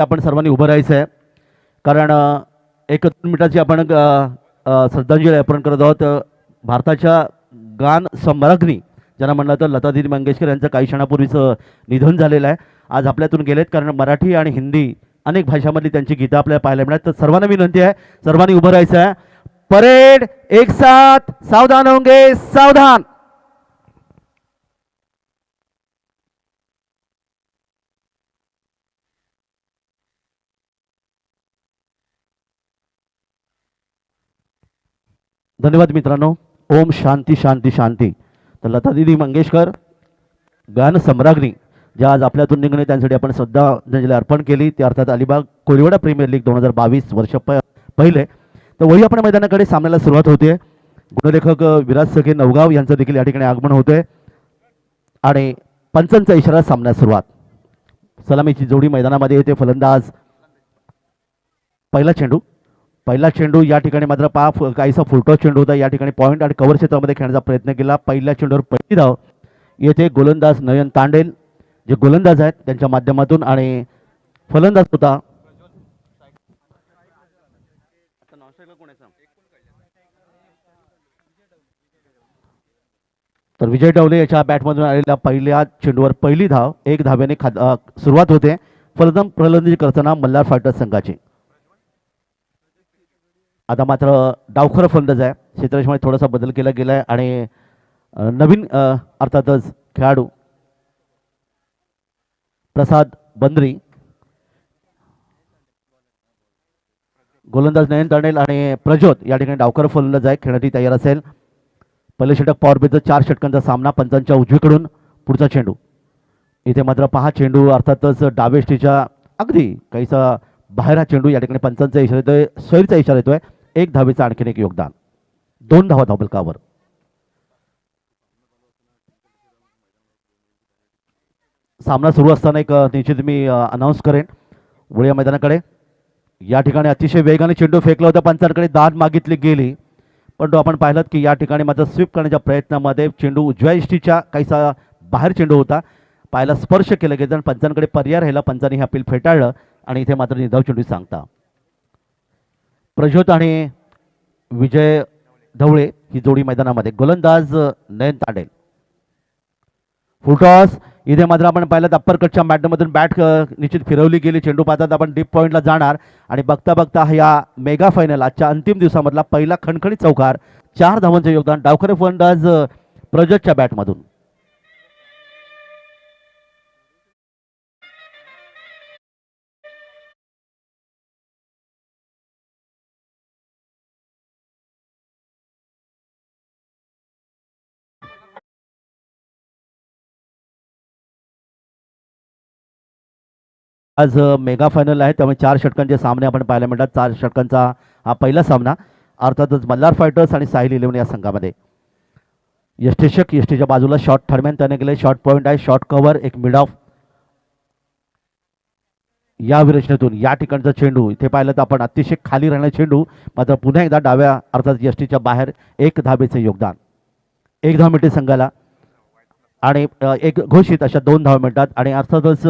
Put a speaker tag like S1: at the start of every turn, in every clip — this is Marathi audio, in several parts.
S1: आपण सर्वांनी उभं राहायचं आहे, कारण 1-2 मिनिटाची आपण श्रद्धांजली अर्पण करत आहोत भारताच्या गान सम्राज्ञी ज्यांना म्हणलं तर लतादीदी मंगेशकर यांचं काही क्षणापूर्वीचं निधन झालेलं आहे. आज आपल्यातून गेलेत, कारण मराठी आणि हिंदी अनेक भाषांमधली त्यांची गीतं आपल्याला पाहायला मिळतात. तर सर्वांना विनंती आहे, सर्वांनी उभं राहायचं आहे. परेड एक साथ, सावधान होंगे, सावधान. धन्यवाद मित्रांनो. ओम शांती शांती शांती. तर लतादीदी मंगेशकर गान सम्राज्ञी ज्या आज आपल्यातून निघणे, त्यांसाठी आपण श्रद्धांजली अर्पण केली. ते अर्थात अलिबाग कोळीवाडा प्रीमियर लीग 2022 वर्ष पहिले. तर वळी आपण मैदानाकडे सामन्याला सुरुवात होते. गुणलेखक विराज सखे नवगाव यांचं देखील या ठिकाणी आगमन होते आणि पंचांचा इशारा सामन्यास सुरुवात. सलामीची जोडी मैदानामध्ये येते. फलंदाज पहिला चेंडू या ठिकाणी मात्र काहीसा फुलटॉस चेंडू होता. या ठिकाणी पॉईंट आणि कव्हर क्षेत्रामध्ये खेळण्याचा प्रयत्न केला. पहिल्या चेंडूवर पहिली धाव येथे. गोलंदाज नयन तांडेल जे गोलंदाज आहेत त्यांच्या माध्यमातून, आणि फलंदाज होता तर विजय डवले याच्या बॅटमधून आलेल्या पहिल्या चेंडूवर पहिली धाव. 1 धावेने सुरुवात होते फलंदाजी करताना मल्हार फायटर्स संघाची. आता मात्र डावखर फलंदाज आहे. क्षेत्ररक्षणामध्ये थोडासा बदल केला गेला आहे आणि नवीन अर्थातच खेळाडू प्रसाद बंद्री, गोलंदाज नयन तांडेल आणि प्रज्योत या ठिकाणी डावकर फलंदाज आहे. खेळण्यासाठी तयार असेल. पहिले षटक पॉवर प्लेचा 4 षटकांचा सामना. पंचांच्या उजवीकडून पुढचा चेंडू. इथे मात्र पहा चेंडू अर्थातच डावेष्टीच्या अगदी काहीसा बाहेर हा चेंडू. या ठिकाणी पंचांचा इशारा येतोय, स्वैरचा इशारा येतोय. 1 धावेचं आणखीन एक योगदान. 2 धावा धावफलकावर. सामना सुरू असताना एक निश्चित मी अनाऊन्स करेन. वळूया मैदानाकडे. या ठिकाणी अतिशय वेगाने चेंडू फेकला होता. पंचांकडे दाद मागितली गेली, पण आपण पाहिलं की या ठिकाणी मात्र स्वीप करण्याच्या प्रयत्नामध्ये चेंडू उजव्या इष्टीच्या काहीसा बाहेर चेंडू होता. पायाला स्पर्श केला गेला आणि पंचांकडे पर्याय राहिला. पंचांनी हे अपील फेटाळलं आणि इथे मात्र निर्धाव चेंडू सांगता. प्रज्योत आणि विजय ढवळे ही जोडी मैदानामध्ये. गोलंदाज नयन तांडेल. फुलटॉस. इथे मात्र आपण पाहिलं अप्पर कटच्या मॅटमधून बॅट निश्चित फिरवली गेली. चेंडू पाहतात आपण डीप पॉईंटला जाणार आणि बघता बघता या मेगा फायनल आजच्या अंतिम दिवसामधला पहिला खणखणीत चौकार. 4 धावांचं योगदान डावखरे फलंदाज प्रज्योतच्या बॅटमधून. आज मेगा फायनल आहे, त्यामुळे 4 षटकांचे सामने आपण पाहायला मिळतात. 4 षटकांचा हा पहिला सामना अर्थातच मल्हार फायटर्स आणि साहिल 11 या संघामध्ये. यष्टीषक यष्टीच्या बाजूला शॉर्ट थर्डमॅन त्याने केले. शॉर्ट पॉईंट आहे, शॉर्ट कव्हर, एक मिड ऑफ या विरचनेतून या ठिकाणचा चेंडू. इथे पाहिलं तर आपण अतिशय खाली राहणारा चेंडू, मात्र पुन्हा एकदा डाव्या अर्थात यष्टीच्या बाहेर. 1 धावेचं योगदान. 1 धाव मिळते संघाला आणि एक घोषित अशा 2 धावा मिळतात. आणि अर्थातच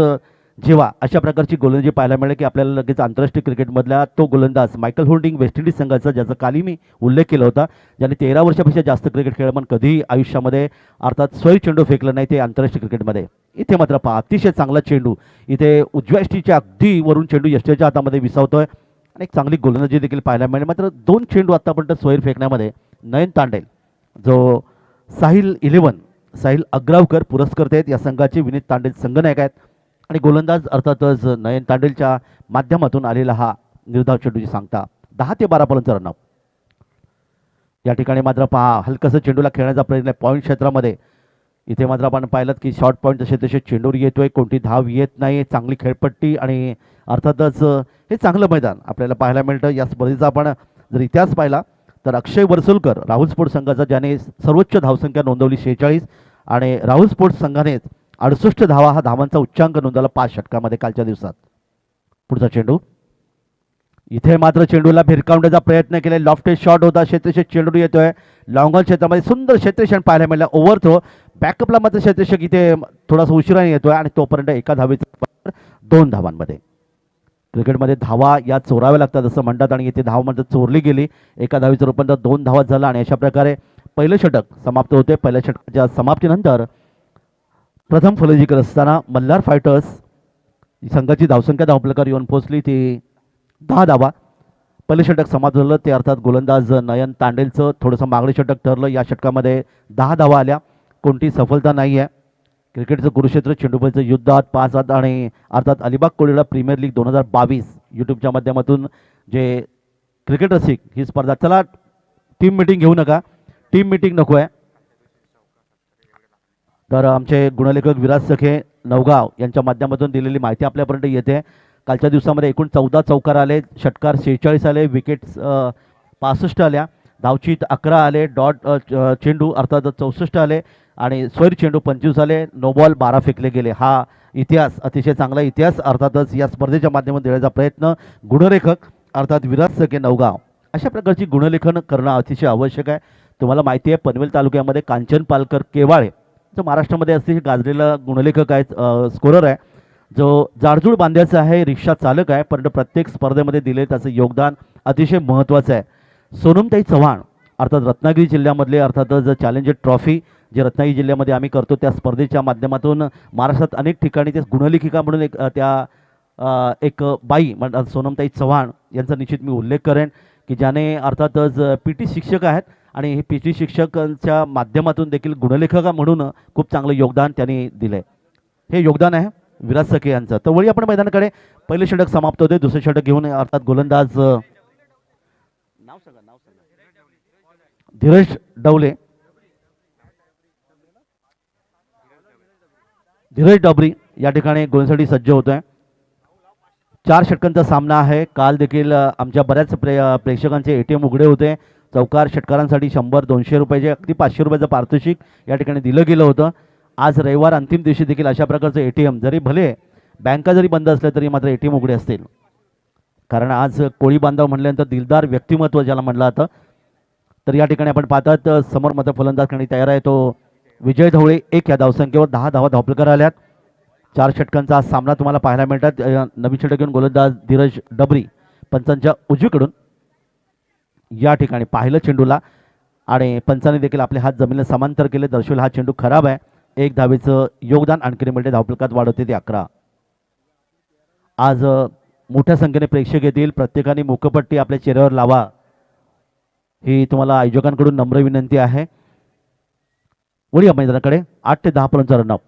S1: जेव्हा अशा प्रकारची गोलंदाजी पाहायला मिळेल की आपल्याला लगेच आंतरराष्ट्रीय क्रिकेटमधला तो गोलंदाज मायकल होल्डिंग वेस्ट इंडिज संघाचा, ज्याचा काली मी उल्लेख केला होता, ज्याने 13 वर्षापेक्षा जास्त क्रिकेट खेळलं पण कधीही आयुष्यामध्ये अर्थात स्वैर चेंडू फेकलं नाही ते आंतरराष्ट्रीय क्रिकेटमध्ये. इथे मात्र पहा अतिशय चांगला चेंडू. इथे उजव्या यष्टीच्या अगदी वरून चेंडू यष्टीच्या हातामध्ये विसावतोय आणि एक चांगली गोलंदाजी देखील पाहायला मिळेल. मात्र 2 चेंडू आतापर्यंत स्वैर फेकण्यामध्ये नयन तांडेल जो साहिल 11 साहिल अग्रावकर पुरस्कर्ते आहेत या संघाचे. विनीत तांडेल संघनायक आहेत आणि गोलंदाज अर्थातच नयन तांडेलच्या माध्यमातून आलेला हा निर्धाव चेंडूची सांगता. 10 ते 12 पर्यंत रनआउट. या ठिकाणी मात्र पहा हलकसं चेंडूला खेळण्याचा प्रयत्न पॉईंट क्षेत्रामध्ये. इथे मात्र आपण पाहिलं की शॉर्ट पॉईंट जसे तसे चेंडूवर येतोय, कोणती धाव येत नाही. चांगली खेळपट्टी आणि अर्थातच हे चांगलं मैदान आपल्याला पाहायला मिळतं. या स्पर्धेचा आपण जर इतिहास पाहिला तर अक्षय वर्सुलकर राहुल स्पोर्ट्स संघाचा, ज्याने सर्वोच्च धावसंख्या नोंदवली 46 आणि राहुल स्पोर्ट्स संघाने 68 धावा हा धावांचा उच्चांक नोंदवला 5 षटकामध्ये कालच्या दिवसात. पुढचा चेंडू. इथे मात्र चेंडूला भिरकावण्याचा प्रयत्न केला. लॉफ्टेड शॉट होता. क्षेत्ररक्षक चेंडू येतोय लॉंगॉन क्षेत्रामध्ये. सुंदर क्षेत्ररक्षण पाहायला मिळालं. Over throw. बॅकअपला मात्र क्षेत्ररक्षक इथे थोडासा उशिराने येतोय आणि तोपर्यंत 1 धावेचा 2 धावांमध्ये. क्रिकेटमध्ये धावा या चोराव्या लागतात असं म्हणतात आणि इथे धावामध्ये चोरली गेली. एका धावीचं रूपांतर 2 धावा झाला आणि अशा प्रकारे पहिलं षटक समाप्त होते. पहिल्या षटकाच्या समाप्तीनंतर प्रथम फलंदाजी करत असताना मल्हार फायटर्स संघाची धावसंख्या धावफलकावर येऊन पोहोचली ती 10 धावा. पहिलं षटक समाप्त झालं ते अर्थात गोलंदाज नयन तांडेलचं थोडंसं मागणी षटक ठरलं. या षटकामध्ये 10 धावा आल्या. कोणती सफलता नाही आहे. क्रिकेटचं कुरुक्षेत्र चेंडूबाईचं युद्धात 5 हात आणि अर्थात अलिबाग कोळीवाडा प्रीमियर लीग 2022 यूट्यूबच्या माध्यमातून जे क्रिकेट रसिक ही स्पर्धा, चला टीम मिटिंग घेऊ नका, टीम मिटिंग नको आहे. तर आमचे गुणलेखक विराज सखे नवगाव यांच्या माध्यमातून दिलेली माहिती आपल्यापर्यंत येते. कालच्या दिवसामध्ये एकूण 14 चौकार आले, षटकार 46 आले, विकेट्स 65 आल्या, धावचीत 11 आले, डॉट चेंडू अर्थात 64 आले आणि स्वैर चेंडू 25 आले, नो बॉल 12 फेकले गेले. हा इतिहास, अतिशय चांगला इतिहास अर्थातच या स्पर्धेच्या माध्यमातून देण्याचा प्रयत्न गुणलेखक अर्थात विराज सखे नवगाव अशा प्रकारची गुणलेखन करणं अतिशय आवश्यक आहे. तुम्हाला माहिती आहे पनवेल तालुक्यामध्ये कांचन पालकर केवाळे जो महाराष्ट्रामध्ये अतिशय गाजलेला गुणलेखक आहे, स्कोरर आहे, जो जाडजूड बांध्याचा आहे, रिक्षा चालक आहे, परंतु प्रत्येक स्पर्धेमध्ये दिले त्याचं योगदान अतिशय महत्त्वाचं आहे. सोनमताई चव्हाण अर्थात रत्नागिरी जिल्ह्यामधले अर्थातच चॅलेंजर ट्रॉफी जे रत्नागिरी जिल्ह्यामध्ये आम्ही करतो त्या स्पर्धेच्या माध्यमातून महाराष्ट्रात अनेक ठिकाणी ते गुणलेखिका म्हणून एक बाई म्हणतात सोनमताई चव्हाण यांचा निश्चित मी उल्लेख करेन की ज्याने अर्थातच पी टी शिक्षक आहेत आणि हे पी टी शिक्षकांच्या माध्यमातून देखील गुणलेखका म्हणून खूप चांगलं योगदान त्यांनी दिलं आहे. हे योगदान आहे विराज सखे यांचं. तर वळी आपण मैदानाकडे. पहिले षटक समाप्त होते. दुसरे षटक घेऊन अर्थात गोलंदाज धीरज डवले, धीरज डबरी या ठिकाणी गोलसाठी सज्ज होत आहे. 4 षटकांचा सामना आहे. काल देखील आमच्या बऱ्याच प्रेक्षकांचे एटीएम उघडे होते. चौकार षटकारांसाठी 100-200 रुपयाचे अगदी 500 रुपयाचं पारितोषिक या ठिकाणी दिलं गेलं होतं. आज रविवार अंतिम दिवशी देखील अशा प्रकारचं एटीएम, जरी भले बँका जरी बंद असल्या तरी मात्र एटीएम उघडे असतील, कारण आज कोळी बांधव म्हणल्यानंतर दिलदार व्यक्तिमत्व ज्याला म्हटलं जातं. तर या ठिकाणी आपण पाहतात समोर मात्र फलंदाज करण्यास तयार आहे तो विजय धवळे. 1 या धावसंख्येवर 10 धावा धावफलकार आल्यात. 4 षटकांचा हा सामना तुम्हाला पाहायला मिळतात. नवीन षटक घेऊन गोलंदाज धीरज डबरी पंचांच्या उजवीकडून या ठिकाणी पाहिलं चेंडूला आणि पंचाने देखील आपले हात जमिनीला समांतर केले, दर्शवले हा चेंडू खराब आहे. 1 धावेचं योगदान आणखी मिळते. धावफलकात वाढ होते ते 11. आज मोठ्या संख्येने प्रेक्षक येतील. प्रत्येकाने मुखपट्टी आपल्या चेहऱ्यावर लावा ही तुम्हाला आयोजकांकडून नम्र विनंती आहे. वळूया मैदानाकडे. 8 ते 10 पर्यंत रनअप.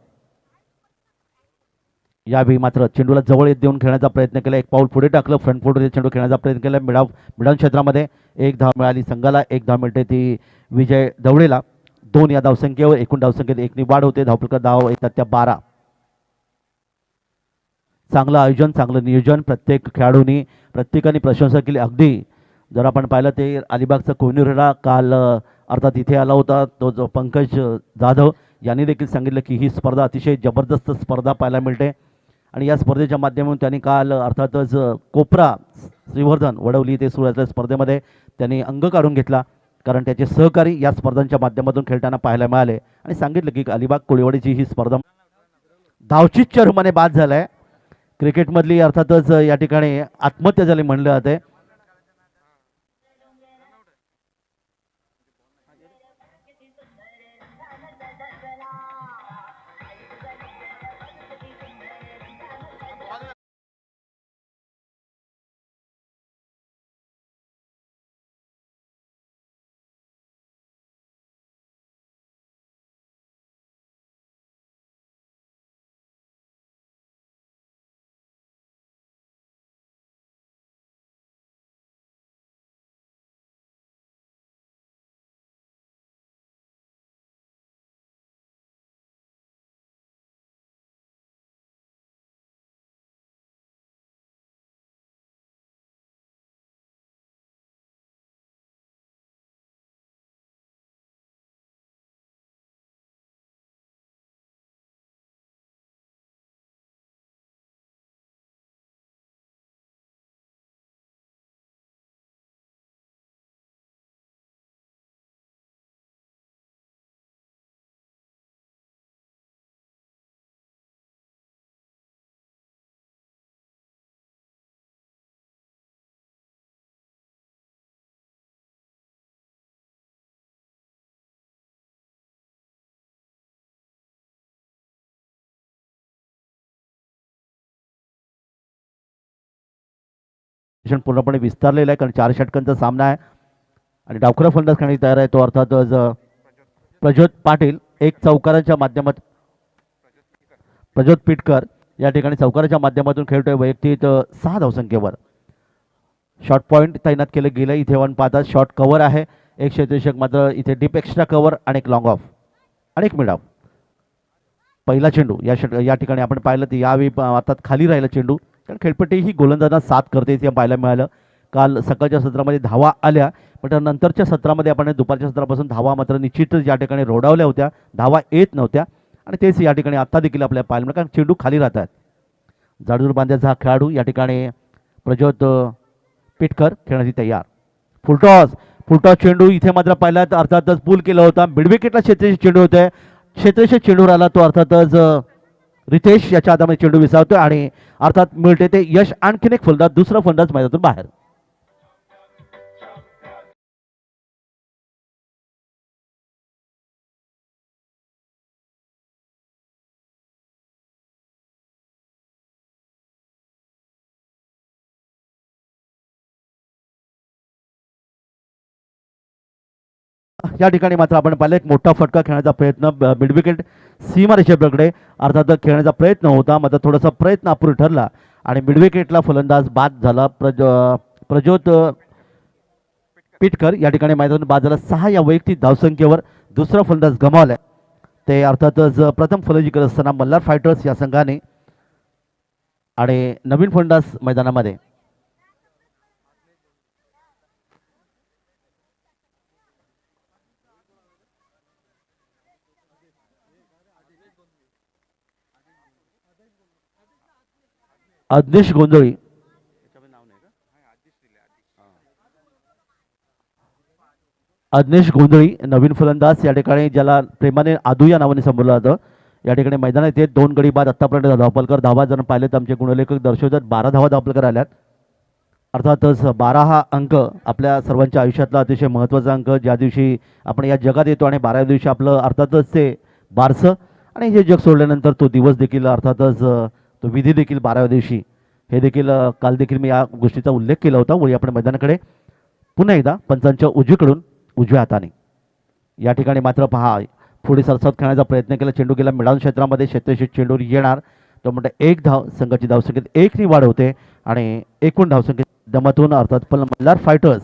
S1: यावेळी मात्र चेंडूला जवळ येत देऊन खेळण्याचा प्रयत्न केला. एक पाऊल पुढे टाकलं, फ्रंट फुटमध्ये चेंडू खेळण्याचा प्रयत्न केला. मिडाऊन क्षेत्रामध्ये 1 धाव मिळाली संघाला. 1 धाव मिळते ती विजय धवळेला. 2 या धावसंख्येवर एकूण धावसंख्येत 1 वाढ होते. धावफलक धाव येतात त्या 12. चांगलं आयोजन, चांगलं नियोजन प्रत्येक खेळाडूंनी प्रत्येकाने प्रशंसा केली. अगदी जर आपण पाहिलं ते अलिबागचा कोहिनूरला काल अर्थात इथे आला होता तो जो पंकज जाधव यांनी देखील सांगितलं की ही स्पर्धा अतिशय जबरदस्त स्पर्धा पाहायला मिळते आणि या स्पर्धेच्या माध्यमातून त्यांनी काल अर्थातच कोपरा श्रीवर्धन वडवली ते सुरू असलेल्या स्पर्धेमध्ये त्यांनी अंग काढून घेतला, कारण त्याचे सहकारी या स्पर्धांच्या माध्यमातून खेळताना पाहायला मिळाले आणि सांगितलं की अलिबाग कोळीवाडीची ही स्पर्धा धावचीतच्या रूपाने बाद झालाय. क्रिकेटमधली अर्थातच या ठिकाणी आत्महत्या झाली म्हणलं जाते. पूर्णपणे विस्तारलेलं आहे, कारण 4 षटकांचा सामना आहे आणि डावखुरा फलंदाज खेळण्यास तयार आहे तो अर्थातच प्रज्योत पाटील. एक चौकाराच्या माध्यमात प्रज्योत पिटकर या ठिकाणी चौकाराच्या माध्यमातून खेळतोय वैयक्तिक 6 धावसंख्येवर. शॉर्ट पॉईंट तैनात केले गेले. इथे वन पाहतात शॉर्ट कव्हर आहे, एक क्षेत्ररक्षक मात्र इथे डीप एक्स्ट्रा कव्हर आणि एक लॉंग ऑफ आणि एक मिड ऑफ. पहिला चेंडू या ठिकाणी आपण पाहिलं तर यावेळी अर्थात खाली राहिला चेंडू, कारण खेळपट्टी ही गोलंदाजांना साथ करते ते पाहायला मिळालं. काल सकाळच्या सत्रामध्ये धावा आल्या, पण नंतरच्या सत्रामध्ये आपण दुपारच्या सत्रापासून धावा मात्र निश्चितच या ठिकाणी रोडावल्या होत्या, धावा येत नव्हत्या आणि तेच या ठिकाणी आत्ता देखील आपल्याला पाहायला मिळालं, कारण चेंडू खाली राहतात. जाडजूड बांध्याचा हा खेळाडू या ठिकाणी प्रज्योत पिटकर खेळण्याची तयार. फुलटॉस चेंडू इथे मात्र पाहिला तर अर्थातच पूल केला होता. मिडविकेटला क्षेत्रीय चेंडू होते, क्षेत्रीय चेंडूवर आला तो अर्थातच रितेश याच्या हातामध्ये चेंडू विसावतोय आणि अर्थात मिळते ते यश. आणखीन एक फलंदाज, दुसरा फलंदाज मैदानातून बाहेर. या ठिकाणी मात्र आपण पाहिलं एक मोठा फटका खेळण्याचा प्रयत्न मिडविकेट सीमारेषेकडे अर्थात खेळण्याचा प्रयत्न होता, मात्र थोडासा प्रयत्न अपुरी ठरला आणि मिडविकेटला फलंदाज बाद झाला. प्रज्योत पिटकर या ठिकाणी मैदानातून बाद झाला 6 या वैयक्तिक धावसंख्येवर. दुसरा फलंदाज गमावलाय ते अर्थातच प्रथम फलंदाजी करत असताना मल्हार फायटर्स या संघाने. आणि नवीन फलंदाज मैदानामध्ये अज्ञेश गोंधळी. अज्ञेश गोंधळी नवीन फलंदाज या ठिकाणी, ज्याला प्रेमाने आदू या नावाने संबोधलं जातं. या ठिकाणी मैदानात येत 2 गडी बाद आतापर्यंत धावपलकर धावा जर पाहिले तर आमचे गुणलेखक दर्शवतात 12 धावा धावपलकर आल्यात. अर्थातच 12 हा अंक आपल्या सर्वांच्या आयुष्यातला अतिशय महत्त्वाचा अंक, ज्या दिवशी आपण या जगात येतो आणि 12व्या दिवशी आपलं अर्थातच ते बारसं आणि हे जग सोडल्यानंतर तो दिवस देखील अर्थातच तो विधी देखील 12व्या दिवशी, हे देखील काल देखील मी या गोष्टीचा उल्लेख केला होता. वळी आपण मैदानाकडे पुन्हा एकदा पंचांच्या उजवीकडून उजव्या हाताने. या ठिकाणी मात्र पहा पुढे सरसावत खेळण्याचा प्रयत्न केला, चेंडू गेला मिडाऊन क्षेत्रामध्ये, क्षेत्रशी चेंडूवर येणार तो म्हणजे 1 धाव. संघाची धावसंख्येत 1 नी वाढ होते आणि एकूण धावसंख्येत दमातून अर्थात पण मल्हार फायटर्स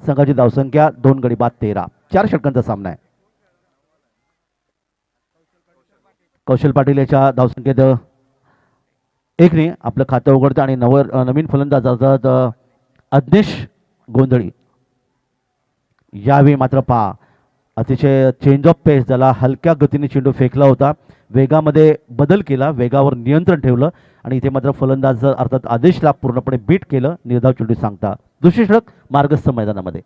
S1: संघाची धावसंख्या 2 गडी बाद 13. 4 षटकांचा सामना आहे. कौशल पाटील याच्या धावसंख्येत 1 ने आपलं खातं उघडतं आणि नवीन फलंदाज अर्थात अज्ञेश गोंधळी. यावेळी मात्र पहा अतिशय चेंज ऑफ पेस, ज्याला हलक्या गतीने चेंडू फेकला होता, वेगामध्ये बदल केला, वेगावर नियंत्रण ठेवलं आणि इथे मात्र फलंदाज अर्थात आदेशला पूर्णपणे बीट केलं, निर्धाव चेंडू सांगता. दुसरी षटक मार्गस्थ मैदानामध्ये.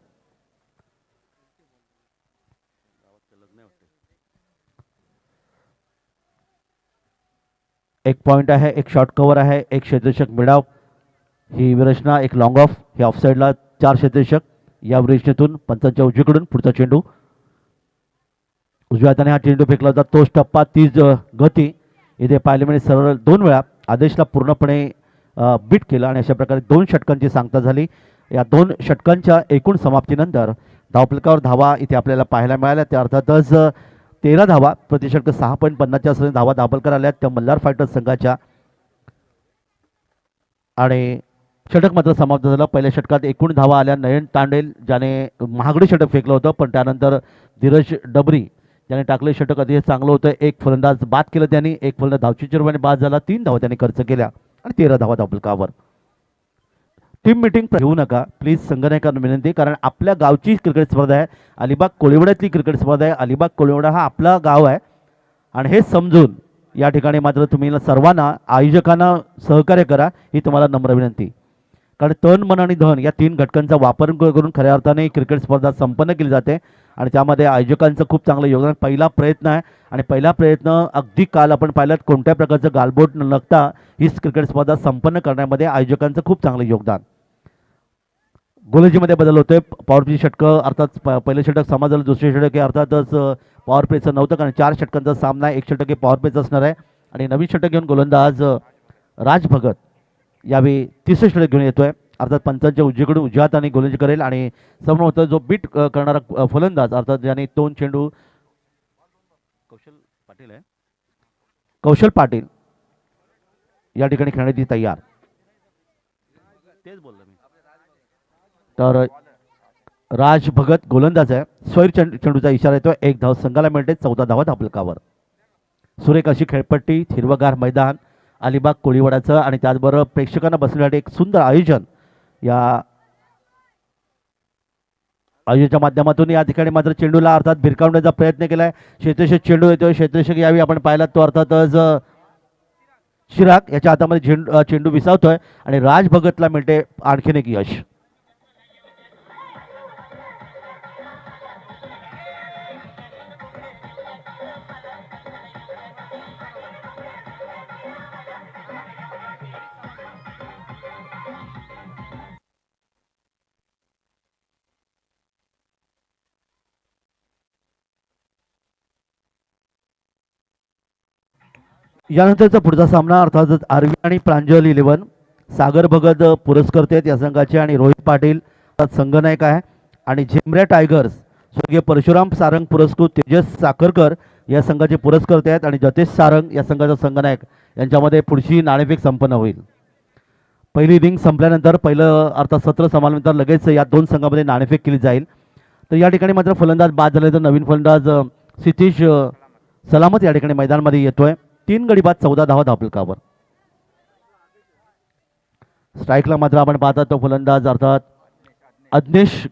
S1: एक पॉइंट आहे, एक शॉर्ट कव्हर आहे, एक क्षेत्ररक्षक मिडाव ही विरचना, एक लॉंग ऑफ. हे ऑफसाईडला 4 क्षेत्ररक्षक. या विरचनेतून पंचांच्या उजवीकडून पुढचा चेंडू उजव्या हाताने हा चेंडू फेकला होता, तोच टप्पा, तीच गती. इथे पाहिले म्हणजे सरळ 2 वेळा आदेशला पूर्णपणे बीट केला आणि अशा प्रकारे 2 षटकांची सांगता झाली. या 2 षटकांच्या एकूण समाप्तीनंतर धावफलकावर धावा इथे आपल्याला पाहायला मिळाल्या. त्या अर्थातच 13 धावा, प्रति षटक 6.50च्या असलेल्या धावा धावफलकर आल्या त्या मल्हार फायटर्स संघाच्या. आणि षटक मात्र समाप्त झालं. पहिल्या षटकात एकूण धावा आल्या नयन तांडेल, ज्याने महागडी षटक फेकलं होतं, पण त्यानंतर धीरज डबरी ज्याने टाकले षटक अतिशय चांगलं होतं. एक फलंदाज बाद केलं त्यांनी, एक फलंदाज धावचीच्या रूपाने बाद झाला, 3 धावा त्यांनी खर्च केल्या आणि 13 धावा धावफलकावर. टीम मीटिंग घेऊ नका प्लीज, संघनायकांना विनंती, कारण आपल्या गावची क्रिकेट स्पर्धा आहे, अलिबाग कोळीवड्यातली क्रिकेट स्पर्धा आहे. अलिबाग कोळीवडा हा आपला गाव आहे आणि हे समजून या ठिकाणी मात्र तुम्ही सर्वांना आयोजकांना सहकार्य करा, ही तुम्हाला नम्र विनंती. कारण तन मन आणि धन या 3 घटकांचा वापर करून खऱ्या अर्थाने क्रिकेट स्पर्धा संपन्न केली जाते आणि त्यामध्ये आयोजकांचं खूप चांगलं योगदान. पहिला प्रयत्न आहे आणि पहिला प्रयत्न अगदी काल आपण पाहिलं कोणत्या प्रकारचं गालबोट न लागता ही क्रिकेट स्पर्धा संपन्न करण्यामध्ये आयोजकांचं खूप चांगलं योगदान. गोलंदाजीमध्ये बदल होतोय. पॉवर प्ले षटकं अर्थात पहिलं षटक समाजाला, दुसरे षटक हे अर्थातच पॉवर प्लेचं नव्हतं, कारण 4 षटकांचा सामना आहे. 1 षटक हे पॉवर प्लेचं असणार आहे आणि नवीन षटक घेऊन गोलंदाज राज भगत यावेळी 3रे षटक घेऊन येतोय. अर्थात पंचांच्या उजवीकडून उजव्या हाताने गोलंदाजी करेल आणि समोर जो बीट करणारा फलंदाज अर्थात ज्याने 2 चेंडू कौशल पाटील आहे, कौशल पाटील या ठिकाणी खेळण्याची तयार. तेच बोललो मी. तर राज भगत गोलंदाज आहे. स्वैर चेंडूचा इशारा येतो. एक धाव संघाला मिळते. 14 धावा धापलकावर. सुरेख अशी खेळपट्टी, हिरवगार मैदान, अलिबाग कोळीवाड्याचं आणि त्याचबरोबर प्रेक्षकांना बसण्यासाठी एक सुंदर आयोजन या आयोजनाच्या माध्यमातून या ठिकाणी मात्र चेंडूला अर्थात भिरकावण्याचा प्रयत्न केलाय. क्षेत्ररक्षक चेंडू येतोय. क्षेत्ररक्षक यावेळी आपण पाहिला तो अर्थातच चिराग याच्या हातामध्ये चेंडू विसावतोय आणि राज भगतला मिळते आणखीन एक यश. यानंतरचा पुढचा सामना अर्थातच आरवी आणि प्रांजल 11 सागर भगत पुरस्कर्ते आहेत या संघाचे आणि रोहित पाटील संघनायक आहे आणि झेमऱ्या टायगर्स स्वर्गीय परशुराम सारंग पुरस्कृत तेजस साखरकर या संघाचे पुरस्कर्ते आहेत आणि जतेश सारंग या संघाचा संघनायक यांच्यामध्ये पुढची नाणेफेक संपन्न होईल. पहिली इनिंग संपल्यानंतर पहिलं अर्थात सत्र संपल्यानंतर लगेच या दोन संघामध्ये नाणेफेक केली जाईल. तर या ठिकाणी मात्र फलंदाज बाद झाले तर नवीन फलंदाज सितीश सलामत या ठिकाणी मैदानामध्ये येतोय. 3 गडी बाद 14 धावा धापलकावर. स्ट्राईकला मात्र आपण पाहता तो फलंदाज अर्थात अज्ञेश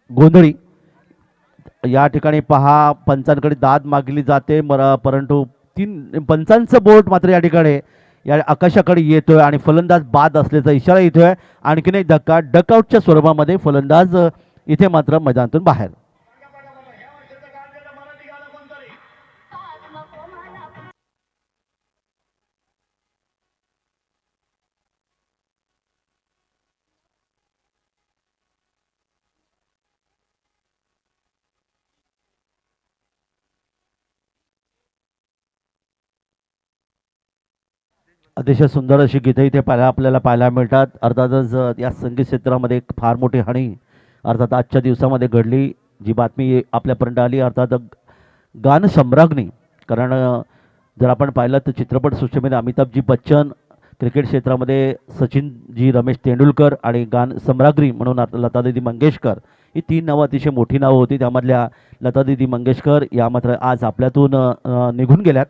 S1: गोंधळी या ठिकाणी पहा पंचांकडे दाद मागली जाते परंतु 3 पंचांचं बोट मात्र या ठिकाणी या आकाशाकडे येतोय आणि फलंदाज बाद असल्याचा इशारा येतोय. आणखीन एक धक्का डकआउटच्या स्वरूपामध्ये फलंदाज इथे मात्र मैदानातून बाहेर. अतिशय सुंदर अशी गीतं इथे आपल्याला पाहायला मिळतात. अर्थातच या संगीत क्षेत्रामध्ये एक फार मोठी हानी अर्थात आजच्या दिवसामध्ये घडली. जी बातमी आपल्यापर्यंत आली अर्थात गान सम्राज्ञी. कारण जर आपण पाहिलं तर चित्रपट सृष्टीमध्ये अमिताभजी बच्चन, क्रिकेट क्षेत्रामध्ये सचिनजी रमेश तेंडुलकर आणि गान सम्राज्ञी म्हणून लतादीदी मंगेशकर ही 3 नावं अतिशय मोठी नावं होती. त्यामधल्या लतादीदी मंगेशकर या मात्र आज आपल्यातून निघून गेल्यात.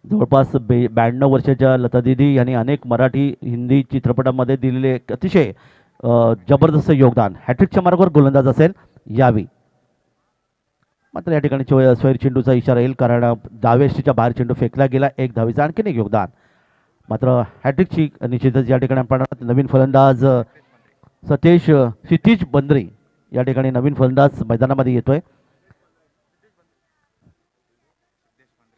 S1: जवळपास 92 वर्षाच्या लतादीदी यांनी अनेक मराठी हिंदी चित्रपटामध्ये दिलेले एक अतिशय जबरदस्त योगदान. हॅट्रिकच्या मार्गावर गोलंदाज असेल यावी. मात्र या ठिकाणी स्वैर चेंडूचा इशारा येईल कारण डाव्याष्टीच्या बाहेर चेंडू फेकला गेला. 1 धावेचा आणखीन एक योगदान. मात्र हॅट्रिकची निश्चितच या ठिकाणी आपण नवीन फलंदाज सितीश बंद्री या ठिकाणी नवीन फलंदाज मैदानामध्ये येतोय.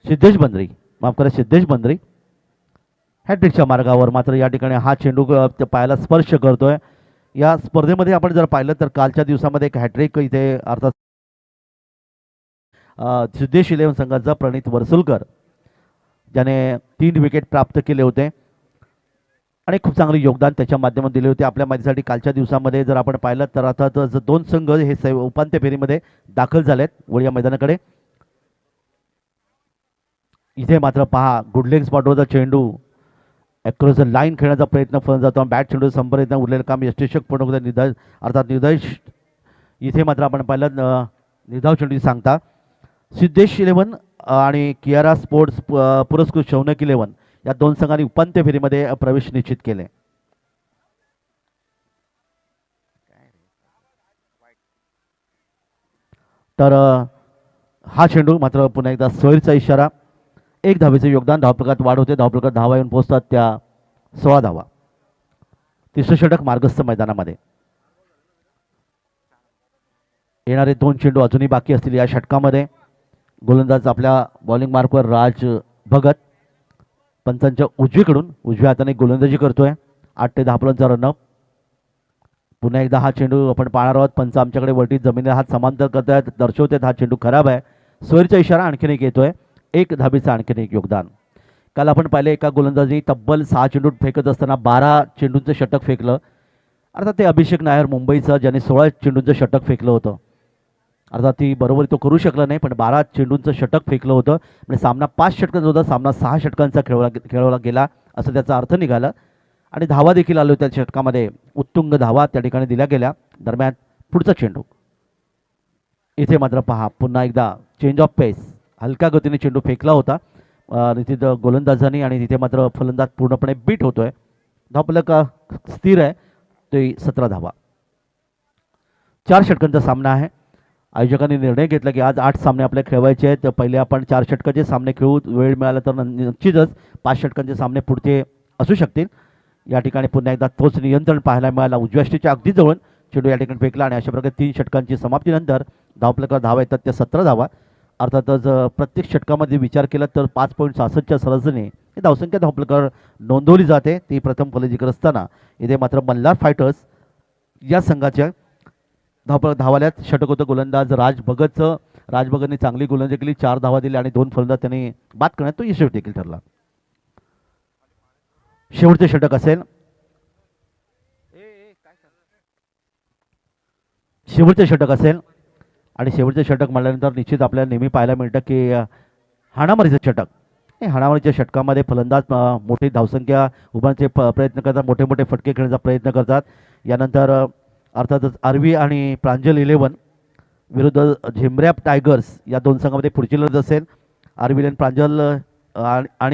S1: सिद्धेश बंद्री माफ करा सिद्धेश बंद्री हॅट्रिकच्या मार्गावर. मात्र या ठिकाणी हा चेंडू पायाला स्पर्श करतोय. या स्पर्धेमध्ये आपण जर पाहिलं तर कालच्या दिवसामध्ये एक हॅट्रिक इथे अर्थात सिद्धेश 11 संघाचा प्रणित वरसुलकर ज्याने 3 विकेट प्राप्त केले होते आणि खूप चांगले योगदान त्याच्या माध्यमातून दिले होते. आपल्या माहितीसाठी कालच्या दिवसामध्ये जर आपण पाहिलं तर अर्थातच 2 संघ हे उपांत्य फेरीमध्ये दाखल झालेत वळिया मैदानाकडे. इथे मात्र पहा गुडलेग स्पॉटवरचा चेंडू अक्रॉस द लाईन खेळण्याचा प्रयत्न फलंदाज बॅट चेंडू संपर्क उरलेलं काम यष्टिषक पूर्ण होतं. निर्धार अर्थात निर्देश इथे मात्र आपण पाहिलं निर्धाव चेंडूची सांगता सिद्धेश 11 आणि कियारा स्पोर्ट्स पुरस्कृत शौनक 11 या 2 संघांनी उपांत्य फेरीमध्ये प्रवेश निश्चित केले. तर हा चेंडू मात्र पुन्हा एकदा स्वैरचा इशारा. 1 धावेचे योगदान. धावफलकात वाढ होते. धावफलकात धावा येऊन पोहोचतात त्या 16 धावा. तिसरं षटक मार्गस्थ मैदानामध्ये. येणारे 2 चेंडू अजूनही बाकी असतील या षटकामध्ये. गोलंदाज आपल्या बॉलिंग मार्कवर राज भगत पंचांच्या उजवीकडून उजव्या हाताने गोलंदाजी करतोय. 8 ते 10 पर्यंतचा रनअप. पुन्हा एकदा हा चेंडू आपण पाहणार आहोत. पंच आमच्याकडे वरती जमिनीला हात समांतर करतायत दर्शवतात हा चेंडू खराब आहे. स्वैरचा इशारा आणखीन एक येतोय. 1 धाबेचं आणखीन एक योगदान. काल आपण पाहिले एका गोलंदाजी तब्बल 6 चेंडू फेकत असताना 12 चेंडूंचं षटक फेकलं. अर्थात ते अभिषेक नायर मुंबईचा, ज्याने 16 चेंडूंचं षटक फेकलं होतं. अर्थात ती बरोबर तो करू शकला नाही, पण 12 चेंडूंचं षटक फेकलं होतं. म्हणजे सामना 5 षटकांचा होता, सामना 6 षटकांचा खेळवला गेला असं त्याचा अर्थ निघाला. आणि धावा देखील आल्या होत्या षटकामध्ये, उत्तुंग धावा त्या ठिकाणी दिल्या गेल्या. दरम्यान पुढचा चेंडू इथे मात्र पहा, पुन्हा एकदा चेंज ऑफ पेस, हलक्या गतीने चेंडू फेकला होता तिथे गोलंदाजांनी, आणि तिथे मात्र फलंदाज पूर्णपणे बीट होतोय. धावफलक स्थिर आहे, ते 17 धावा. 4 षटकांचा सामना आहे. आयोजकांनी निर्णय घेतला की आज 8 सामने आपल्याला खेळवायचे आहेत. पहिले आपण 4 षटकाचे सामने खेळू, वेळ मिळाला तर निश्चितच 5 षटकांचे सामने पुढचे असू शकतील. या ठिकाणी पुन्हा एकदा तोच नियंत्रण पाहायला मिळाला. उजव्या यष्टीच्या अगदी जवळ चेंडू या ठिकाणी फेकला, आणि अशा प्रकारे 3 षटकांची समाप्तीनंतर धावफलकावर धावा येतात त्या 17 धावा. अर्थातच प्रत्येक षटकामध्ये विचार केला तर 5.66च्या सरासरीने धावसंख्या धावफलकावर नोंदवली जाते. ती प्रथम फलंदाजी करत असताना इथे मात्र मल्हार फायटर्स या संघाच्या धावाल्यात षटक होतं गोलंदाज राज भगतनी चांगली गोलंदाजी केली, 4 धावा दिल्या आणि 2 फलंदाज त्यांनी बाद करण्यात तो यशस्वी देखील ठरला. शेवटचे षटक असेल, आणि शेवटचे षटक म्हटल्यानंतर निश्चित आपल्याला नेहमी पाहायला मिळतं की हाणामारीचं षटक. हे हाणामारीच्या षटकामध्ये फलंदाज मोठी धावसंख्या उभारण्याचे प्रयत्न करतात, मोठे मोठे फटके खेळण्याचा प्रयत्न करतात. यानंतर अर्थातच आरवी आणि प्रांजल 11 विरुद्ध झेम्ब्रॅप टायगर्स या 2 संघामध्ये पुढची लढत असेल. आरवी आणि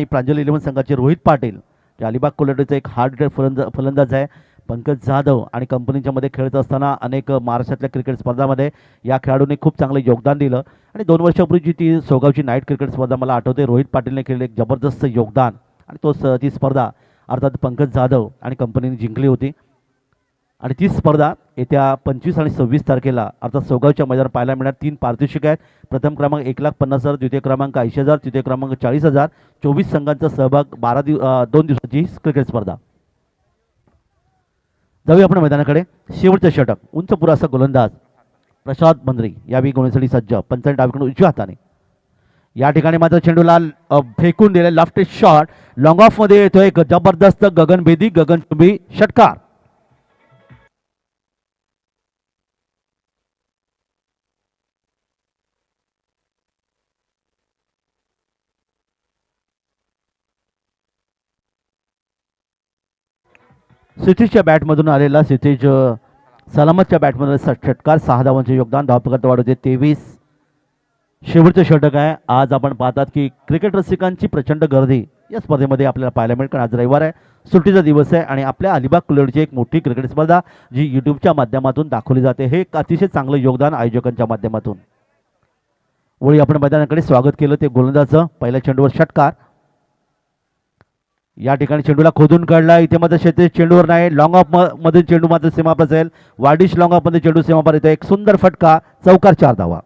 S1: प्रांजल 11 संघाचे रोहित पाटील, जे अलिबाग कोल्हाटीचा एक हार्ड फलंदाज आहे. पंकज जाधव आणि कंपनीच्या मध्ये खेळत असताना अनेक महाराष्ट्रातल्या क्रिकेट स्पर्धामध्ये या खेळाडूंनी खूप चांगलं योगदान दिलं, आणि 2 वर्षापूर्वीची ती सोगावची नाईट क्रिकेट स्पर्धा मला आठवते. रोहित पाटीलने केलेलं एक जबरदस्त योगदान, आणि ती स्पर्धा अर्थात पंकज जाधव आणि कंपनीने जिंकली होती. आणि ती स्पर्धा येत्या 25 आणि 26 तारखेला अर्थात सोगावच्या मैदानात पाहायला मिळणार. 3 पारितोषिक आहेत. प्रथम क्रमांक 1,50,000, द्वितीय क्रमांक 80,000, तृतीय क्रमांक 40,000. 24 संघांचा सहभाग, 2 दिवसाची क्रिकेट स्पर्धा. जाऊया आपण मैदानाकडे. शेवटचं षटक, उंच पुरासा गोलंदाज प्रशांत बंद्री यावेळी गोलंदाजीसाठी सज्ज. पंचांनी डावीकडून उजव्या हाताने या ठिकाणी मात्र चेंडूला फेकून दिले. लेफ्ट शॉट लॉंग ऑफ मध्ये येतोय. एक जबरदस्त गगनभेदी गगनचुंबी षटकार. सिथीजच्या बॅटमधून आलेला सिथीज सलामतच्या बॅटमधून षटकार, 6 धावांचे योगदान. धावफलकात वाढ होते 23. शेवटचे षटक आहे. आज आपण पाहतात की क्रिकेट रसिकांची प्रचंड गर्दी या स्पर्धेमध्ये आपल्याला पाहायला मिळेल, कारण आज रविवार आहे, सुट्टीचा दिवस आहे, आणि आपल्या अलिबाग कुलरची एक मोठी क्रिकेट स्पर्धा जी यूट्यूबच्या माध्यमातून दाखवली जाते. हे एक अतिशय चांगलं योगदान आयोजकांच्या माध्यमातून. वळी आपण मैदानाकडे स्वागत केलं ते गोलंदाजचं. पहिल्या चेंडूवर षटकार. या ठिकाणी चेंडूला खोदून काढला. इथे मात्र शेती चेंडूवर नाही. लॉंग ऑफ मध्ये चेंडू मात्र सीमापार असेल. वाडिश लॉंग ऑफ मध्ये चेंडू सीमापार येतो. एक सुंदर फटका, चौकार, 4 धावा.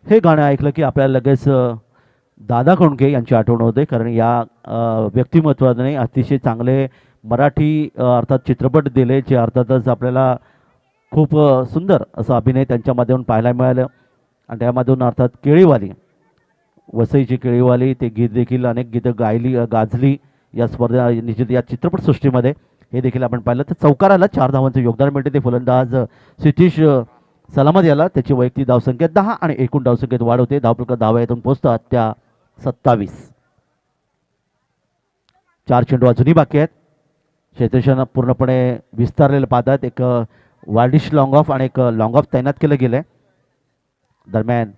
S1: हे गाणं ऐकलं की आपल्याला लगेच दादा कोंडके यांची आठवण होते, कारण या व्यक्तिमत्वाने अतिशय चांगले मराठी अर्थात चित्रपट दिले, जे अर्थातच आपल्याला खूप सुंदर असं अभिनय त्यांच्या माध्यमातून पाहायला मिळालं. आणि त्यामधून अर्थात केळीवाली, वसईची केळीवाली, ते गीत देखील अनेक गीतं गाजली या स्पर्धा निश्चित या चित्रपटसृष्टीमध्ये. हे देखील आपण पाहिलं तर चौकाराला 4 धावांचं योगदान मिळते. ते फलंदाज सितीश सलामत याला त्याची वैयक्तिक धावसंख्या 10 आणि एकूण धावसंख्येत वाढ होते. धावफलकात धावा येथून पोहोचतात त्या 27. 4 चेंडू अजूनही बाकी आहेत. क्षेत्ररक्षण पूर्णपणे विस्तारलेलं पाहतात. एक वार्डिश लॉंग ऑफ आणि एक लॉंग ऑफ तैनात केलं गेलंय. दरम्यान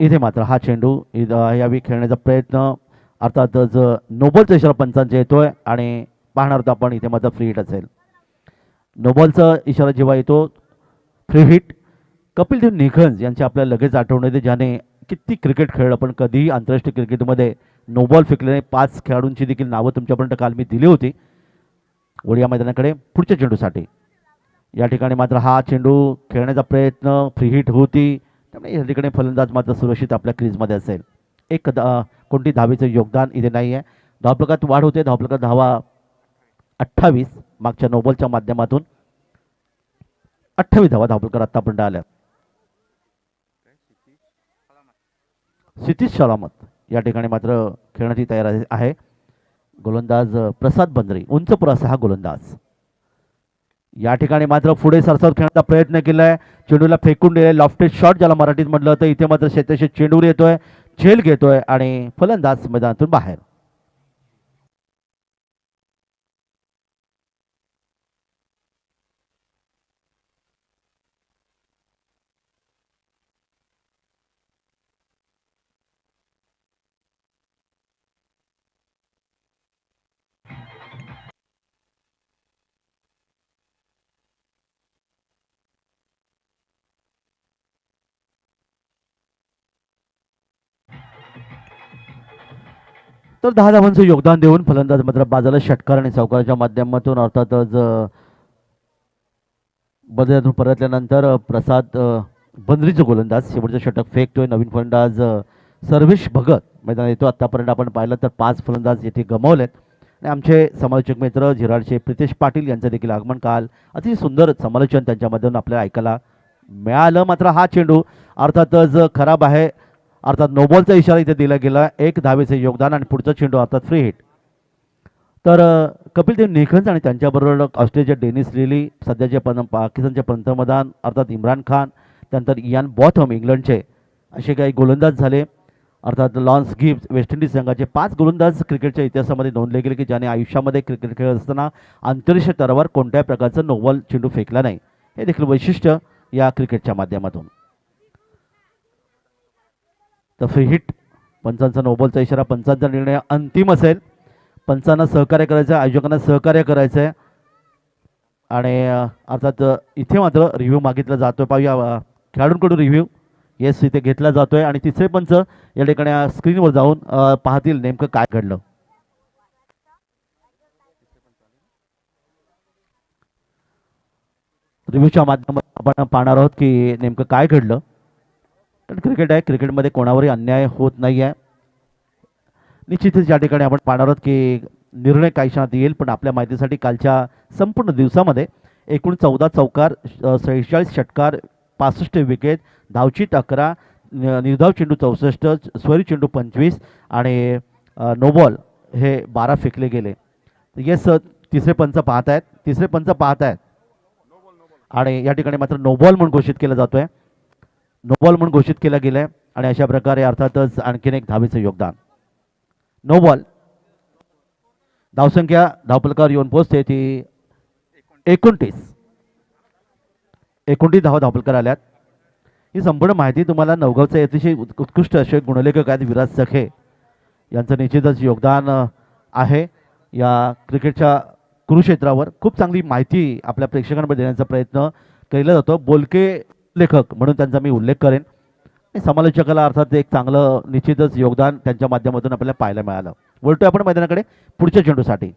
S1: इथे मात्र हा चेंडू यावेळी खेळण्याचा प्रयत्न अर्थातच नोबलचा इशारा पंचांचा येतोय, आणि पाहणार तर आपण इथे मात्र फ्री हिट असेल. नोबलचा इशारा जेव्हा येतो फ्री हिट. कपिलदेव निखंज यांची आपल्याला लगेच आठवण येते, ज्याने किती क्रिकेट खेळलं, पण कधीही आंतरराष्ट्रीय क्रिकेटमध्ये नो बॉल फेकल्याने 5 खेळाडूंची देखील नावं तुमच्यापर्यंत काल मी दिली होती. ओडिया मैदानाकडे पुढच्या चेंडूसाठी या ठिकाणी मात्र हा चेंडू खेळण्याचा प्रयत्न फ्री हिट होती. त्यामुळे या ठिकाणी फलंदाज मात्र सुरक्षित आपल्या क्रीजमध्ये असेल. कोणती धावेचं योगदान इथे नाही आहे. धावफलकात वाढ होते. धावफलकात धावा 28 मागच्या नोबलच्या माध्यमातून 28 धावा धावफलकात आतापर्यंत आल्या. क्षितिज सलामत या ठिकाणी मात्र खेळण्याची तयारी आहे. गोलंदाज प्रसाद बंद्रे, उंच पुरासा हा गोलंदाज. या ठिकाणी मात्र पुढे सरसावत खेळण्याचा प्रयत्न केलाय. चेंडूला फेकून दिले. लॉफ्टेड शॉट ज्याला मराठीत म्हटलं तर इथे मात्र शेताशी चेंडूवर येतोय, झेल घेतोय आणि फलंदाज मैदानातून बाहेर. तर 10 धावांचं योगदान देऊन फलंदाज मात्र बाजाला षटकार आणि चौकाराच्या माध्यमातून अर्थातच बदलातून परतल्यानंतर प्रसाद बंद्रीचं गोलंदाज शेवटचं षटक फेकतोय. नवीन फलंदाज सर्वेश भगत मैदानात येतो. आतापर्यंत आपण पाहिलं तर 5 फलंदाज येथे गमावलेत आणि आमचे समालोचक मित्र झिराडचे प्रितेश पाटील यांचं देखील आगमन काल अतिशय सुंदर समालोचन त्यांच्यामधून आपल्याला ऐकायला मिळालं. मात्र हा चेंडू अर्थातच खराब आहे. अर्थात नोबॉलचा इशारा इथे दिला गेला. 1 धावेचे योगदान आणि पुढचा चेंडू अर्थात फ्री हिट. तर कपिल देव निखंज आणि त्यांच्याबरोबर ऑस्ट्रेलियाचे डेनिस लिली, सध्याचे पाकिस्तानचे पंतप्रधान अर्थात इम्रान खान, त्यानंतर इयान बॉथम इंग्लंडचे असे काही गोलंदाज झाले. अर्थात लॉन्स गिब्स वेस्ट इंडिज संघाचे 5 गोलंदाज क्रिकेटच्या इतिहासामध्ये नोंदले गेले की ज्याने आयुष्यामध्ये क्रिकेट खेळत असताना आंतरराष्ट्रीय स्तरावर कोणत्याही प्रकारचं नोबॉल चेंडू फेकला नाही. हे देखील वैशिष्ट्य या क्रिकेटच्या माध्यमातून. तर फ्री हिट, पंचांचा नोबॉलचा इशारा, पंचांचा निर्णय अंतिम असेल. पंचांना सहकार्य करायचं आहे, आयोजकांना सहकार्य करायचं आहे आणि अर्थात इथे मात्र रिव्ह्यू मागितला जातोय. पाहूया खेळाडूंकडून रिव्ह्यू. येस, इथे घेतला जातोय आणि तिसरे पंच या ठिकाणी स्क्रीनवर जाऊन पाहतील नेमकं काय घडलं. रिव्ह्यूच्या माध्यमातून आपण पाहणार आहोत की नेमकं काय घडलं. क्रिकेट आहे, क्रिकेटमध्ये कोणावरही अन्याय होत नाही आहे. निश्चितच या ठिकाणी आपण पाहणार आहोत की निर्णय काही क्षणात येईल, पण आपल्या माहितीसाठी कालच्या संपूर्ण दिवसामध्ये एकूण 14 चौकार, 46 षटकार, 65 विकेट, धावचीत 11, निर्धाव चेंडू 64, स्वरी चेंडू 25 आणि नोबॉल हे 12 फेकले गेले. येस, तिसरे पंच पाहत आहेत आणि या ठिकाणी मात्र नोबॉल म्हणून घोषित केला जातोय. नोबॉल म्हणून घोषित केला गेलाय आणि अशा प्रकारे अर्थातच आणखीन एक धावेचं योगदान. नोबॉल. धावसंख्या धावफलकावर येऊन पोहोचते ती 29 धावा धावफलकार आल्यात. ही संपूर्ण माहिती तुम्हाला नवगावचे अतिशय उत्कृष्ट असे गुणलेखक आहेत विराज सखे यांचं निश्चितच योगदान आहे या क्रिकेटच्या कुरुक्षेत्रावर. खूप चांगली माहिती आपल्या प्रेक्षकांमध्ये देण्याचा प्रयत्न केला जातो. बोलके लेखक म्हणून त्यांचा मी उल्लेख करेन. समालोचकाला अर्थात एक चांगलं निश्चितच योगदान त्यांच्या माध्यमातून आपल्याला पाहायला मिळालं. वळतोय आपण मैदानाकडे पुढच्या चेंडूसाठी.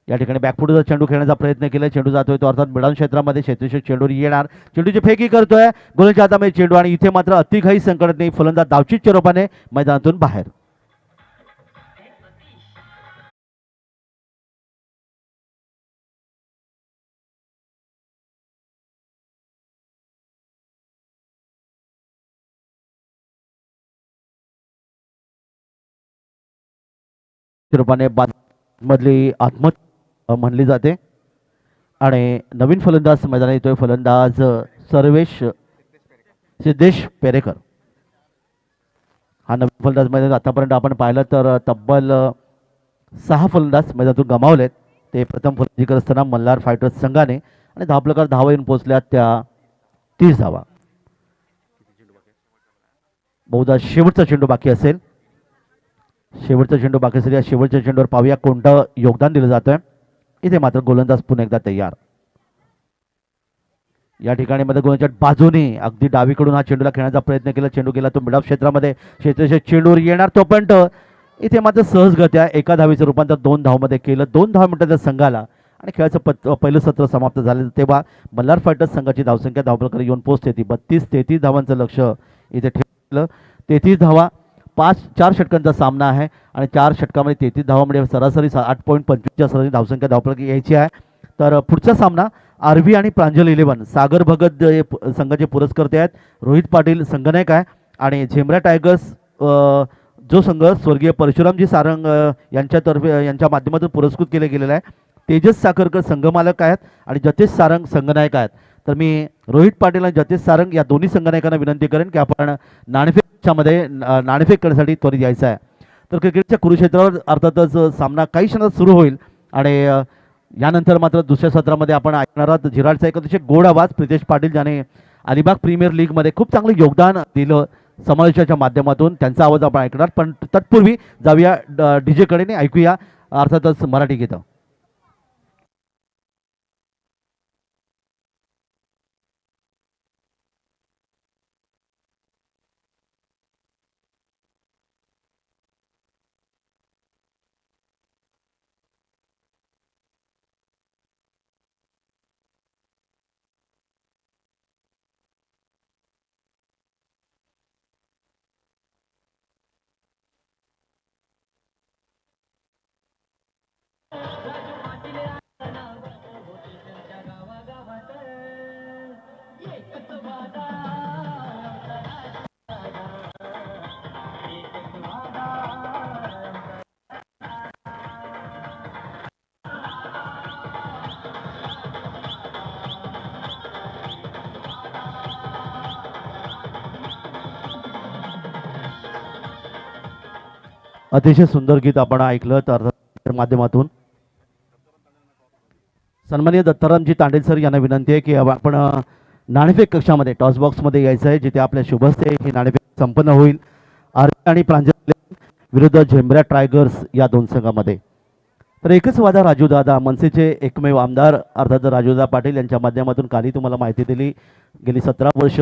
S1: या ठिकाणी बॅकफुटचा चेंडू खेळण्याचा प्रयत्न केला. चेंडू जातोय तो अर्थात मिडॉन क्षेत्रामध्ये क्षेत्ररक्षक चेंडू येणार. चेंडूची फेकी करतोय गोलंदाजाच्या हातामध्ये चेंडू आणि इथे मात्र अतिघाई संकट नाही. फलंदाज धावचीच्या रूपाने मैदानातून बाहेर. रूपाने मधली आत्महत्या म्हणली जाते आणि नवीन फलंदाज मैदानात येतोय. फलंदाज सर्वेश सिद्धेश पेरेकर हा नवीन फलंदाज मैदानात. आतापर्यंत आपण पाहिलं तर तब्बल 6 फलंदाज मैदानातून गमावलेत. ते प्रथम फलंदाजी करत असताना मल्हार फायटर्स संघाने आणि धावफलकावर धावा येऊन पोहोचल्या त्या 30 धावा. बहुधा शेवटचा चेंडू बाकी असेल. शेवटचा चेंडू बाकी असेल. या शेवटच्या चेंडूवर पाहूया कोणतं योगदान दिलं जातंय. इथे मात्र गोलंदाज पुन्हा एकदा तयार. या ठिकाणी मध्ये गोलंदाज बाजूने अगदी डावीकडून हा चेंडूला खेळण्याचा प्रयत्न केला. चेंडू गेला तो मिडऑफ क्षेत्रामध्ये. क्षेत्ररक्षक चेंडूवर येणार तोपर्यंत इथे मात्र सहजगत्या एका धावेचं रूपांतर 2 धावमध्ये केलं. 2 धाव मिळतात संघाला आणि खेळाचं पहिलं सत्र समाप्त झालं तेव्हा मल्हार फायटर्स संघाची धावसंख्या धावपलकडे येऊन पोहोचते ती 32-33 धावांचं लक्ष इथे ठेवलं. 33 धावा 4 षटकांचा सामना आहे आणि 4 षटकामध्ये 33 धावांमध्ये सरासरी 8.25च्या सरासरी धावसंख्या धावपलकी यायची आहे. तर पुढचा सामना आरव्ही आणि प्रांजल 11 सागर भगत संघाचे पुरस्कर्ते आहेत. रोहित पाटील संघनायक आहे आणि झेमरा टायगर्स जो संघ स्वर्गीय परशुरामजी सारंग यांच्या माध्यमातून पुरस्कृत केले गेलेला आहे. तेजस साखरकर संघमालक आहेत आणि जतेश सारंग संघनायक आहेत. तर मी रोहित पाटील आणि जतेश सारंग या दोन्ही संघनायकांना विनंती करेन की आपण नाणेफेकमध्ये नाणेफेक करण्यासाठी त्वरित यायचं आहे. तर क्रिकेटच्या कुरुक्षेत्रावर अर्थातच सामना काही क्षणात सुरू होईल आणि यानंतर मात्र दुसऱ्या सत्रामध्ये आपण ऐकणार आहोत झिराडचा एक अतिशय गोड आवाज प्रितेश पाटील ज्याने अलिबाग प्रीमियर लीगमध्ये खूप चांगलं योगदान दिलं समावेशाच्या माध्यमातून, त्यांचा आवाज आपण ऐकणार. पण तत्पूर्वी जाऊया डीजे कडेने, ऐकूया अर्थातच मराठी गीतं. अतिशय सुंदर गीत आपण ऐकलं तर माध्यमातून. सन्माननीय दत्तारामजी तांडेल सर यांना विनंती आहे की आपण नाणेफेक कक्षामध्ये टॉस बॉक्समध्ये यायचं आहे, जिथे आपल्या शुभ हस्ते ही नाणेफेक संपन्न होईल. आरती आणि प्रांजल विरुद्ध झेंबऱ्या टायगर्स या दोन संघामध्ये. तर एकच वादा राजूदादा मनसेचे एकमेव आमदार अर्थात राजूदादा पाटील यांच्या माध्यमातून कालही तुम्हाला माहिती दिली. गेली 17 वर्ष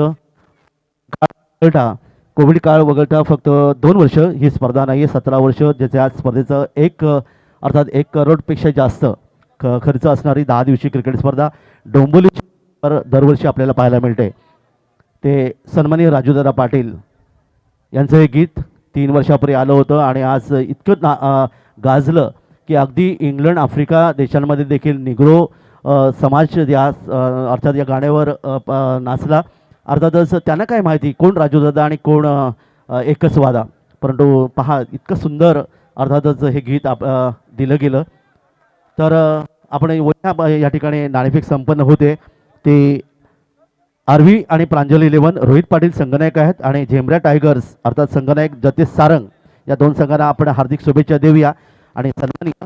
S1: कोविड काळ वगळता फक्त 2 वर्ष ही स्पर्धा नाही आहे, 17 वर्ष ज्याच्या स्पर्धेचं अर्थात 1 करोडपेक्षा जास्त खर्च असणारी 10 दिवसीय क्रिकेट स्पर्धा डोंबिवलीवर दरवर्षी आपल्याला पाहायला मिळते. ते सन्माननीय राजूदादा पाटील यांचं हे गीत 3 वर्षापूर्वी आलं होतं आणि आज इतकं गाजलं की अगदी इंग्लंड आफ्रिका देशांमध्ये देखील निग्रो समाज या अर्थात या गाण्यावर नाचला. अर्थातच त्यांना काय माहिती कोण राजूदादा आणि कोण एकच वादा, परंतु पहा इतकं सुंदर अर्थातच हे गीत दिलं गेलं. तर आपण या ठिकाणी नाणेफेक संपन्न होते. ते आरव्ही आणि प्रांजल 11 रोहित पाटील संघनायक आहेत आणि झेमऱ्या टायगर्स अर्थात संघनायक जतेश सारंग या दोन संघांना आपण हार्दिक शुभेच्छा देऊया. आणि सन्माननीय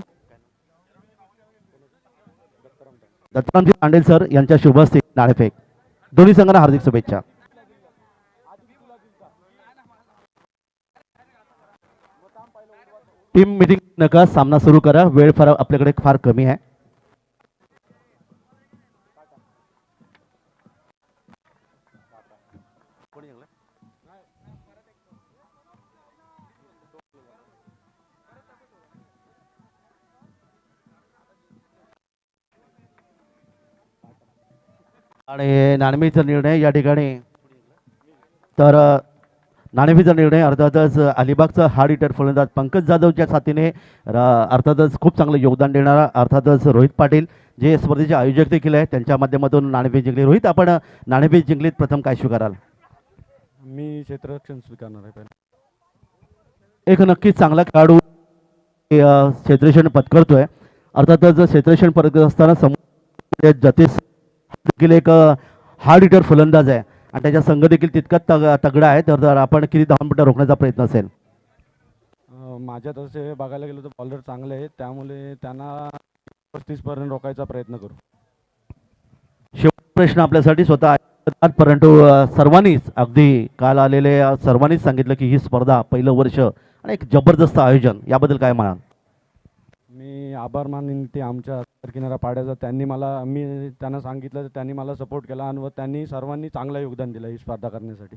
S1: दत्तारामजी तांडेल सर यांच्या शुभ हस्ते नाणेफेक, दोन्ही संघांना हार्दिक शुभेच्छा. टीम मीटिंग नका, सामना सुरू करा, वेळ फार आपल्याकडे फार कमी आहे. आणि नाणेफेकीचा निर्णय या ठिकाणी, तर नाणेफेकीचा निर्णय अर्थातच अलिबागचा हार्ड हिटर फलंदाज पंकज जाधवच्या साथीने अर्थातच खूप चांगलं योगदान देणारा अर्थातच रोहित पाटील जे स्पर्धेचे आयोजक देखील आहे त्यांच्या माध्यमातून नाणेफेक जिंकली. रोहित, आपण नाणेफेक जिंकलीत, प्रथम काय स्वीकाराल?
S2: मी क्षेत्ररक्षण स्वीकारणार आहे.
S1: एक नक्कीच चांगला खेळाडू क्षेत्ररक्षण पत्करतोय. अर्थातच क्षेत्ररक्षण पत्करत असताना समोर जतेश देखील एक हार्ड हिटर फलंदाज आहे आणि त्याचा संघ देखील तितकाच तगडा आहे. तर आपण किती धावपट्ट्या रोखण्याचा प्रयत्न असेल?
S2: माझ्या तसे बघायला गेलं तर बॉलर चांगले आहेत, त्यामुळे त्यांना 35 पर्यंत रोखायचा प्रयत्न करू.
S1: शेवटचा प्रश्न आपल्यासाठी स्वतः, परंतु सर्वांनीच अगदी काल आलेले सर्वांनीच सांगितलं की ही स्पर्धा पहिलं वर्ष आणि एक जबरदस्त आयोजन, याबद्दल काय म्हणाल?
S2: मी आभार मानेन ते आमच्या किनारा पाड्याचा. मी त्यांना सांगितलं, त्यांनी मला सपोर्ट केला आणि त्यांनी सर्वांनी चांगलं योगदान दिलं ही स्पर्धा करण्यासाठी.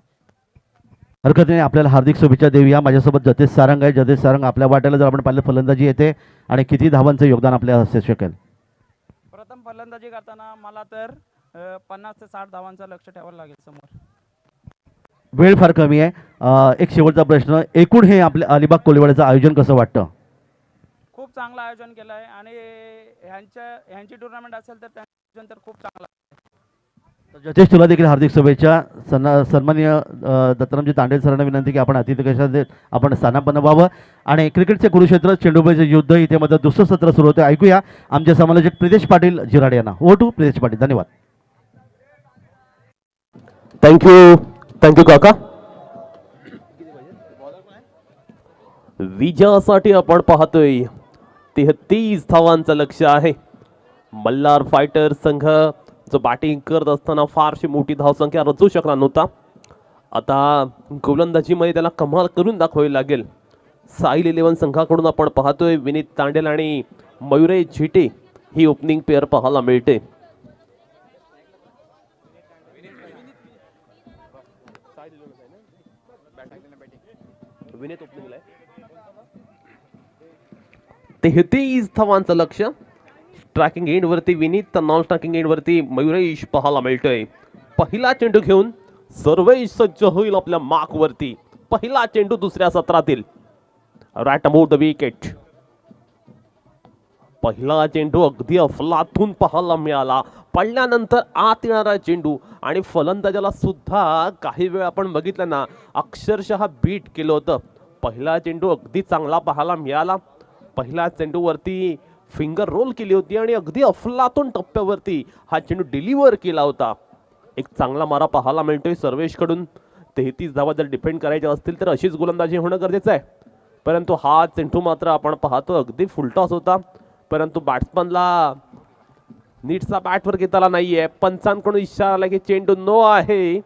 S1: हरकत नाही, आपल्याला हार्दिक शुभेच्छा देऊया. माझ्यासोबत जतेश सारंग आहे. जतेश सारंग, आपल्या वाट्याला जर आपण पाहिलं फलंदाजी येते आणि किती धावांचं योगदान आपल्या असू शकेल?
S3: फलंदाजी करताना मला तर 50 ते 60 धावांचं लक्ष ठेवावं लागेल समोर.
S1: वेळ फार कमी आहे. एक शेवटचा प्रश्न, एकूण हे आपल्या अलिबाग कोळीवाड्याचं आयोजन कसं वाटतं?
S3: खूप चांगलं आयोजन केलं आहे आणि ह्यांची टुर्नामेंट असेल तर त्यांचं आयोजन तर खूप चांगलं आहे.
S1: जतेश, तुला देखील हार्दिक शुभेच्छा. सन्माननीय दत्तारामजी तांडेल सरांना विनंती की आपण अतिथी कशात आपण स्थानापन्न व्हावं. आणि क्रिकेटचे कुरुक्षेत्र चेंडूबाईचे युद्ध इथे मध्ये दुसरं सत्र सुरू होते. ऐकूया आमचे समालोचक प्रितेश पाटील जिराड यांना. ओ टू प्रितेश पाटील. धन्यवाद.
S4: थँक्यू काका. विजयासाठी आपण पाहतोय 33 धावांचं लक्ष आहे. मल्हार फायटर संघ जो बॅटिंग करत असताना फारशी मोठी धावसंख्या रचू शकला नव्हता. आता गोलंदाजीमध्ये त्याला कमाल करून दाखवावी लागेल. साईल 11 संघाकडून आपण पाहतोय विनीत तांडेल आणि मयुरेश झिटे ही ओपनिंग पेअर पाहायला मिळते. विनीत ओपनिंगला आहे. 33 धावांचं लक्ष. स्ट्रायकिंग एंड वरती विनीत तर नॉन स्ट्रायकिंग एंड वरती मयुरेश पाहायला मिळतोय. पहिला चेंडू घेऊन सर्वेश सज्ज होईल आपल्या मार्क वरती. पहिला चेंडू दुसऱ्या सत्रातील. Right about the wicket. पहिला चेंडू अगदी अफलातून पाहायला मिळाला. पडल्यानंतर आत येणारा चेंडू आणि फलंदाजाला सुद्धा काही वेळ आपण बघितलं ना, अक्षरशः बीट केलं होतं. पहिला चेंडू अगदी चांगला पाहायला मिळाला. पहिल्या चेंडूवरती फिंगर रोल केली होती आणि अगदी अफलातून टप्प्यावरती हा चेंडू डिलिव्हर केला होता. एक चांगला मारा पाहायला मिळतोय सर्वेशकडून. 33 धावा जर डिफेंड करायच्या असतील तर अशीच गोलंदाजी होणं गरजेचं आहे. परंतु हा चेंडू मात्र आपण पाहतो अगदी फुलटॉस होता. परंतु बॅट्समनला नीटचा बॅटवर घेताला नाहीये. पंचांकडून इशारा आला की चेंडू नो आहे,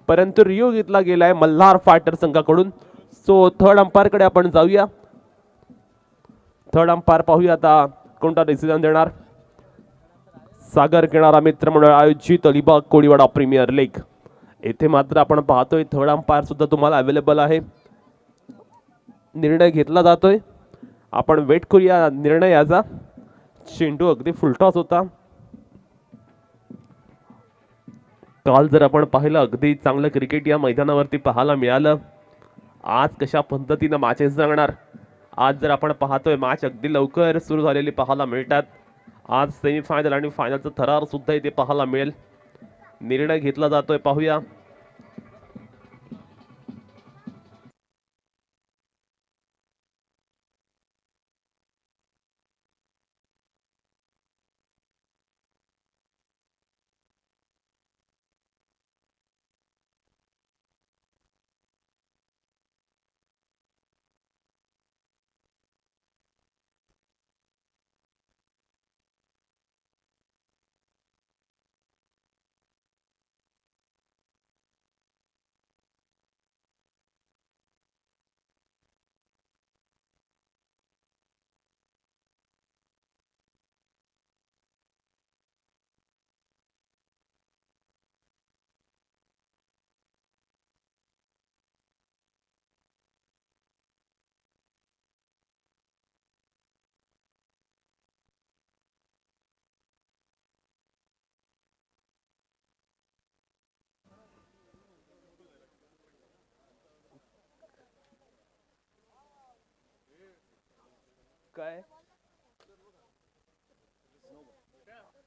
S4: परंतु रिव्ह्यू घेतला गेलाय मल्हार फायटर संघाकडून. सो थर्ड अंपायरकडे आपण जाऊया. थर्ड अंपायर पाहूया आता कोणता डिसिजन देणार. सागर किनारा मित्रमंडळ आयोजित अलिबाग कोळीवाडा प्रीमियर लीग येथे मात्र आपण पाहतोय थर्ड अंपायर सुद्धा तुम्हाला अवेलेबल आहे. निर्णय घेतला जातोय. आपण वेट करूया निर्णयाचा. चेंडू अगदी फुलटॉस होता. काल जर आपण पाहिलं अगदी चांगलं क्रिकेट या मैदानावरती पाहायला मिळालं. आज कशा पद्धतीनं मॅचेस जगणार. आज जर आपण पाहतोय मॅच अगदी लवकर सुरू झालेली पाहायला मिळतात. आज सेमीफायनल आणि फायनलचं थरार सुद्धा इथे पाहायला मिळेल. निर्णय घेतला जातोय पाहूया.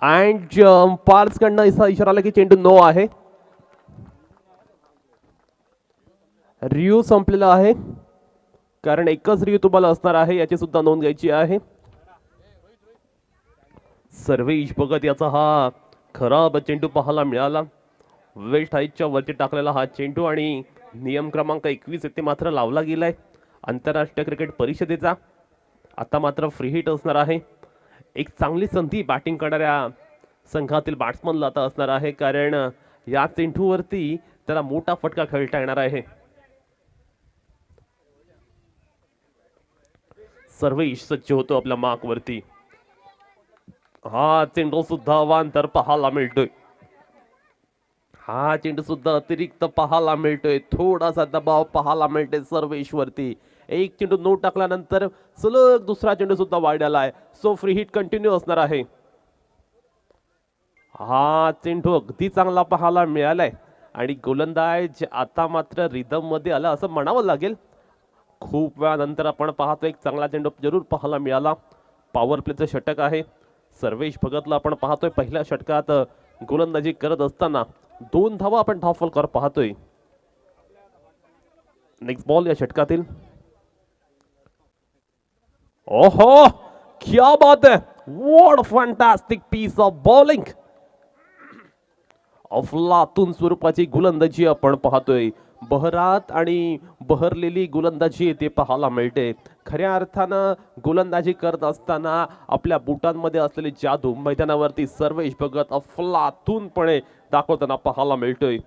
S4: अँड अंपायर्स कडनं इशारा आला की चेंडू नो आहे. रिव्ह्यू संपलेला आहे, कारण एकच रिव्ह्यू तुम्हाला असणार आहे याची सुद्धा नोंद घ्यायची आहे. सर्वेश भगत याचा हा खराब चेंडू पाहायला मिळाला. वेस्ट हाईटच्या वरती टाकलेला हा चेंडू आणि नियम क्रमांक 21 येथे मात्र लावला गेलाय आंतरराष्ट्रीय क्रिकेट परिषदेचा. आता मात्र फ्री हिट असणार आहे. एक चांगली संधी बॅटिंग करणाऱ्या संघातील बॅट्समनला आता असणार आहे, कारण या चेंडूवरती त्याला मोठा फटका खेळता येणार आहे. सर्वेश सज्ज होतो आपल्या मार्क वरती. हा चेंडू सुद्धा अवांतर पाहायला मिळतोय. हा चेंडू सुद्धा अतिरिक्त पाहायला मिळतोय. थोडासा दबाव पाहायला मिळतोय सर्वेश वरती. एक चेंडू नो टाकल्यानंतर सलग दुसरा चेंडू सुद्धा वाईड आलाय. सो फ्री हिट कंटिन्यू असणार आहे. हा चेंडू अगदी चांगला पाहायला मिळालाय आणि गोलंदाज आता मात्र रिदम मध्ये आला असं म्हणावं लागेल. खूप वेळानंतर आपण पाहतो एक चांगला चेंडू जरूर पाहायला मिळाला. पॉवर प्लेचं षटक आहे. सर्वेश भगतला आपण पाहतोय पहिल्या षटकात गोलंदाजी करत असताना 2 धावा आपण धावफलकावर पाहतोय. नेक्स्ट बॉल या षटकातील. ओहो, क्या बात है, what fantastic piece of bowling. अफलातून स्वरूपाची गोलंदाजी आपण पाहतोय. बहरात आणि बहरलेली गोलंदाजी ते पाहायला मिळते. खऱ्या अर्थानं गोलंदाजी करत असताना आपल्या बुटांमध्ये असलेली जादू मैदानावरती सर्वेश भगत अफलातूनपणे दाखवताना पाहायला मिळतोय.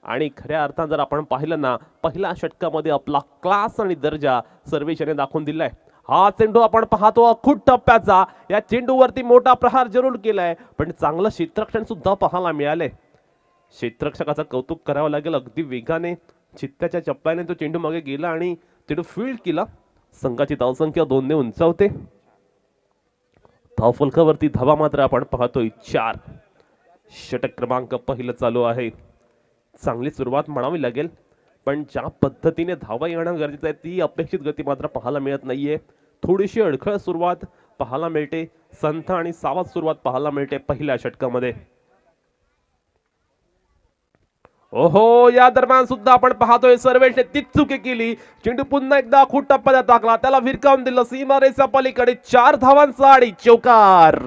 S4: आणि खऱ्या अर्थानं जर आपण पाहिलं ना, पहिल्या षटकामध्ये आपला क्लास आणि दर्जा सर्वेश याने दाखवून दिलाय. हा चेंडू आपण पाहतो अखूट टप्प्याचा. या चेंडूवरती मोठा प्रहार जरूर केलाय, पण चांगलं क्षेत्ररक्षण सुद्धा पाहायला मिळालंय. क्षेत्ररक्षकाचं कौतुक करावं लागेल. अगदी वेगाने चित्त्याच्या चप्प्याने तो चेंडू मागे गेला आणि चेंडू फील्ड केला. संघाची धावसंख्या 2 ने उंचावते. धावफलकावरती धावा मात्र आपण पाहतोय 4. षटक क्रमांक पहिलं चालू आहे. चांगली सुरुवात म्हणावी लागेल, पण ज्या पद्धतीने धावा येणं गरजेचं आहे ती अपेक्षित गती मात्र पाहायला मिळत नाहीये. थोडीशी अडखळ सुरुवात पाहायला मिळते. संथ आणि सावध सुरुवात पाहायला मिळते पहिल्या षटकामध्ये. ओहो, या दरम्यान सुद्धा आपण पाहतोय सर्वेशने तीच चुकी केली. चेंडू पुन्हा एकदा खूप टप्प्यात टाकला, त्याला विरकावून दिलं सीमारेषा पलीकडे. 4 धावांचा आणि चौकार.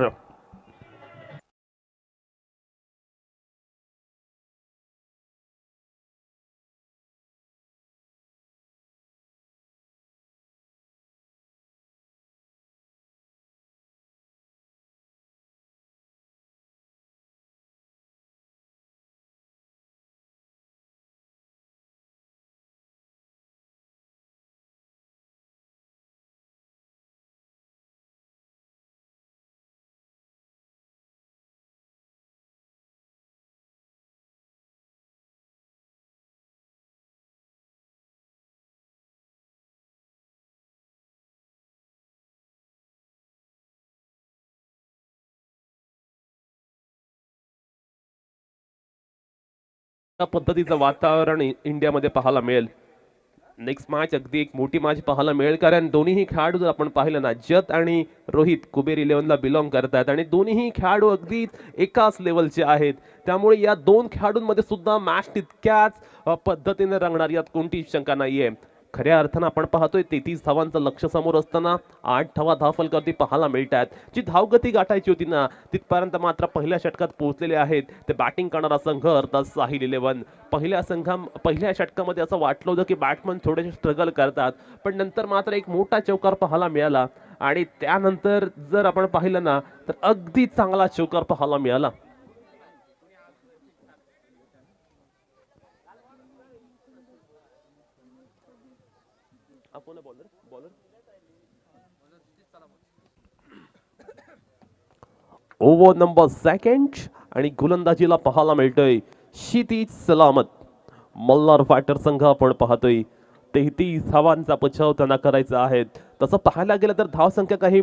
S4: या पद्धतीचं वातावरण इंडियामध्ये पाहायला मिळेल. नेक्स्ट मॅच अगदी एक मोठी मॅच पाहायला मिळेल, कारण दोन्ही खेळाडू जर आपण पाहिलं ना, जत आणि रोहित कुबेर 11ला बिलॉंग करतात आणि दोन्ही खेळाडू अगदी एकाच लेवलचे आहेत. त्यामुळे या 2 खेळाडूंमध्ये सुद्धा मॅच तितक्याच पद्धतीने रंगणार यात कोणतीच शंका नाहीये. खऱ्या अर्थानं आपण पाहतोय 33 धावांचं लक्ष समोर असताना 8 धावा धावफलकावरती पाहायला मिळतात. जी धावगती गाठायची होती ना, तिथपर्यंत मात्र पहिल्या षटकात पोहोचलेले आहेत ते बॅटिंग करणारा संघ अर्थात साहिल 11. पहिल्या षटकामध्ये असं वाटलं होतं की बॅट्समन थोडेसे स्ट्रगल करतात, पण नंतर मात्र एक मोठा चौकार पाहायला मिळाला. आणि त्यानंतर जर आपण पाहिलं ना, तर अगदी चांगला चौकार पाहायला मिळाला. ओव्हर नंबर 2 आणि गोलंदाजीला पाहायला मिळतोय क्षितिज सलामत. मल्हार फायटर संघ आपण पाहतोय 33 धावांचा बचाव त्यांना करायचा आहे. तसं पाहायला गेलं तर धावसंख्या काही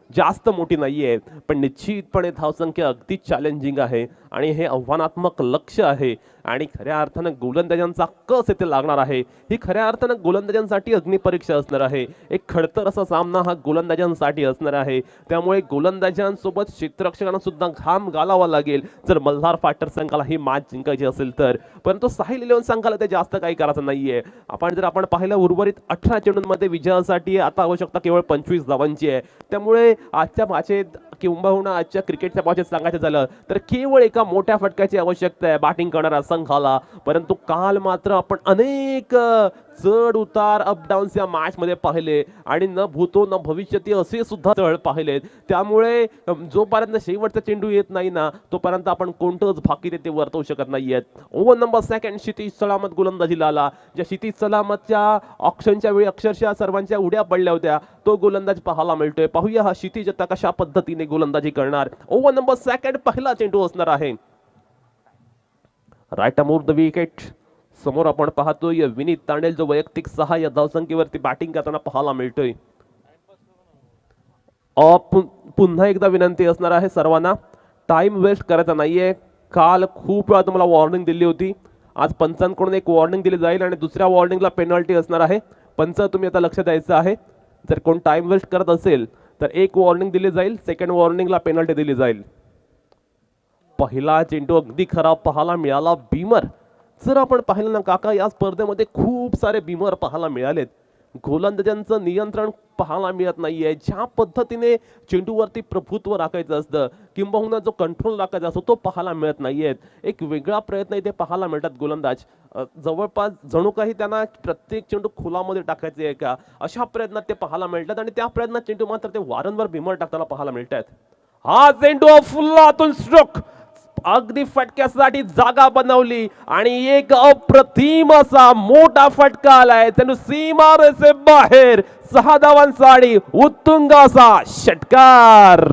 S4: जास्त मोठी नाहीये, पण निश्चितपणे धावसंख्या अगदी चॅलेंजिंग आहे आणि हे आव्हानात्मक लक्ष्य आहे. आणि खऱ्या अर्थानं गोलंदाजांचा कस येथे लागणार आहे. ही खऱ्या अर्थानं गोलंदाजांसाठी अग्निपरीक्षा असणार आहे. एक खडतर असा सामना हा गोलंदाजांसाठी असणार आहे. त्यामुळे गोलंदाजांसोबत क्षेत्ररक्षकांना सुद्धा घाम घालावा लागेल जर मल्हार फायटर संघाला ही मॅच जिंकायची असेल तर. परंतु साहिल 11 संघाला ते जास्त काही करायचं नाहीये. जर आपण पाहिलं उर्वरित 18 चेंडूंमध्ये विजयासाठी आता आवश्यकता केवळ 25 धावांची आहे. त्यामुळे आजच्या मॅचेत किंबहुना आजच्या क्रिकेटच्या मॅचेत सांगायचं झालं तर केवळ एका मोठ्या फटक्याची आवश्यकता आहे बॅटिंग करणारा संघाला. परंतु काल मात्र आपण अनेक चढ उतार अपडाऊन्स या मॅच मध्ये पाहिले आणि न भूतो न भविष्यती असे सुद्धा चढ पाहिलेत. त्यामुळे जोपर्यंत शेवटचा चेंडू येत नाही ना, तोपर्यंत आपण कोणतंच भाकीर ते वर्तवू शकत नाहीयेत. ओव्हर नंबर 2 क्षितिज सलामत गोलंदाजीला आला. ज्या क्षितिज सलामतच्या ऑप्शनच्या वेळी अक्षरशः सर्वांच्या उड्या पडल्या होत्या, तो गोलंदाज पाहायला मिळतोय. पाहूया हा क्षितिज आता कशा पद्धतीने गोलंदाजी करणार. ओव्हर नंबर 2 पहिला चेंडू असणार आहे. राईट अमोर द विकेट. समोर आपण पाहतोय विनीत तांडेल जो वैयक्तिक 6 या धावसंख्येवरती बॅटिंग करताना पाहायला मिळतोय. पुन्हा एकदा विनंती असणार आहे सर्वांना, टाइम वेस्ट करायचा नाहीये. काल खूप वेळा तुम्हाला वॉर्निंग दिली होती. आज पंचांकडून एक वॉर्निंग दिली जाईल आणि दुसऱ्या वॉर्निंगला पेनल्टी असणार आहे. पंच तुम्ही आता लक्ष द्यायचं आहे. जर कोण टाइम वेस्ट करत असेल तर एक वॉर्निंग दिली जाईल, सेकंड वॉर्निंगला पेनल्टी दिली जाईल. पहिला चेंडू अगदी खराब पाहायला मिळाला. बीमर जर आपण पाहिलं ना काका, या स्पर्धेमध्ये खूप सारे बीमर पाहायला मिळालेत. गोलंदाजांचं नियंत्रण पाहायला मिळत नाहीये. ज्या पद्धतीने चेंडूवरती प्रभुत्व राखायचं असतं किंबहुना जो कंट्रोल राखायचा असतो तो पाहायला मिळत नाहीये. एक वेगळा प्रयत्न इथे पाहायला मिळतात गोलंदाज. जवळपास जणू काही त्यांना प्रत्येक चेंडू खुलामध्ये टाकायचे आहे का अशा प्रयत्नात ते पाहायला मिळतात आणि त्या प्रयत्नात चेंडू मात्र ते वारंवार बीमर टाकताना पाहायला मिळतात. हा चेंडू फुल्लातून स्ट्रोक अगदी फटक्यासाठी जागा बनवली आणि एक अप्रतिम असा मोठा फटका आलाय. चेंडू सीमारेषे बाहेर 6 धावांसाठी उत्तुंग असा षटकार.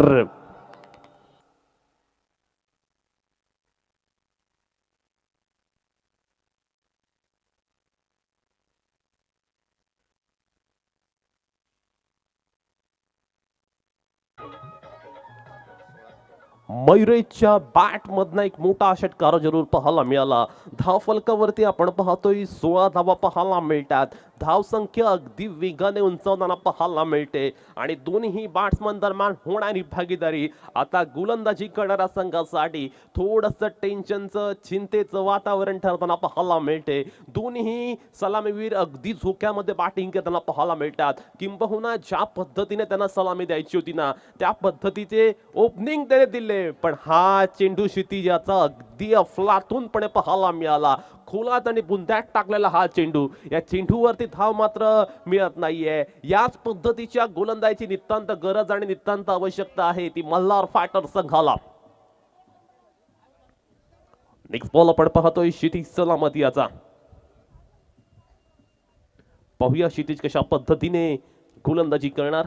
S4: मयुरेच्या बॅट मधनं एक मोठा षटकार जरूर पाहायला मिळाला. धावफलकावरती आपण पाहतोय 16 धावा पाहायला मिळतात. धावसंख्या अगदी वेगाने उंचावताना पाहायला मिळते आणि दोन्ही बॅट्समन दरम्यान होणारी भागीदारी आता गोलंदाजी करणाऱ्या संघासाठी थोडंसं टेन्शनचं चिंतेचं वातावरण ठरताना पाहायला मिळते. दोन्ही सलामीवीर अगदी झोक्यामध्ये बॅटिंग करताना पाहायला मिळतात. किंबहुना ज्या पद्धतीने त्यांना सलामी द्यायची होती ना त्या पद्धतीचे ओपनिंग त्याने दिले, पण हा चेंडू क्षितिजाचा अगदी अफलातूनपणे पाहायला मिळाला. खोलात आणि बुंद्यात टाकलेला हा चेंडू, या चेंडूवरती धाव मात्र मिळत नाहीये. याच पद्धतीच्या गोलंदाजीची नितांत गरज आणि नितांत आवश्यकता आहे ती मल्हार फायटर संघाला. नेक्स्ट बॉल आपण पाहतोय क्षितिज सलामती याचा. पाहूया क्षितिज कशा पद्धतीने गोलंदाजी करणार.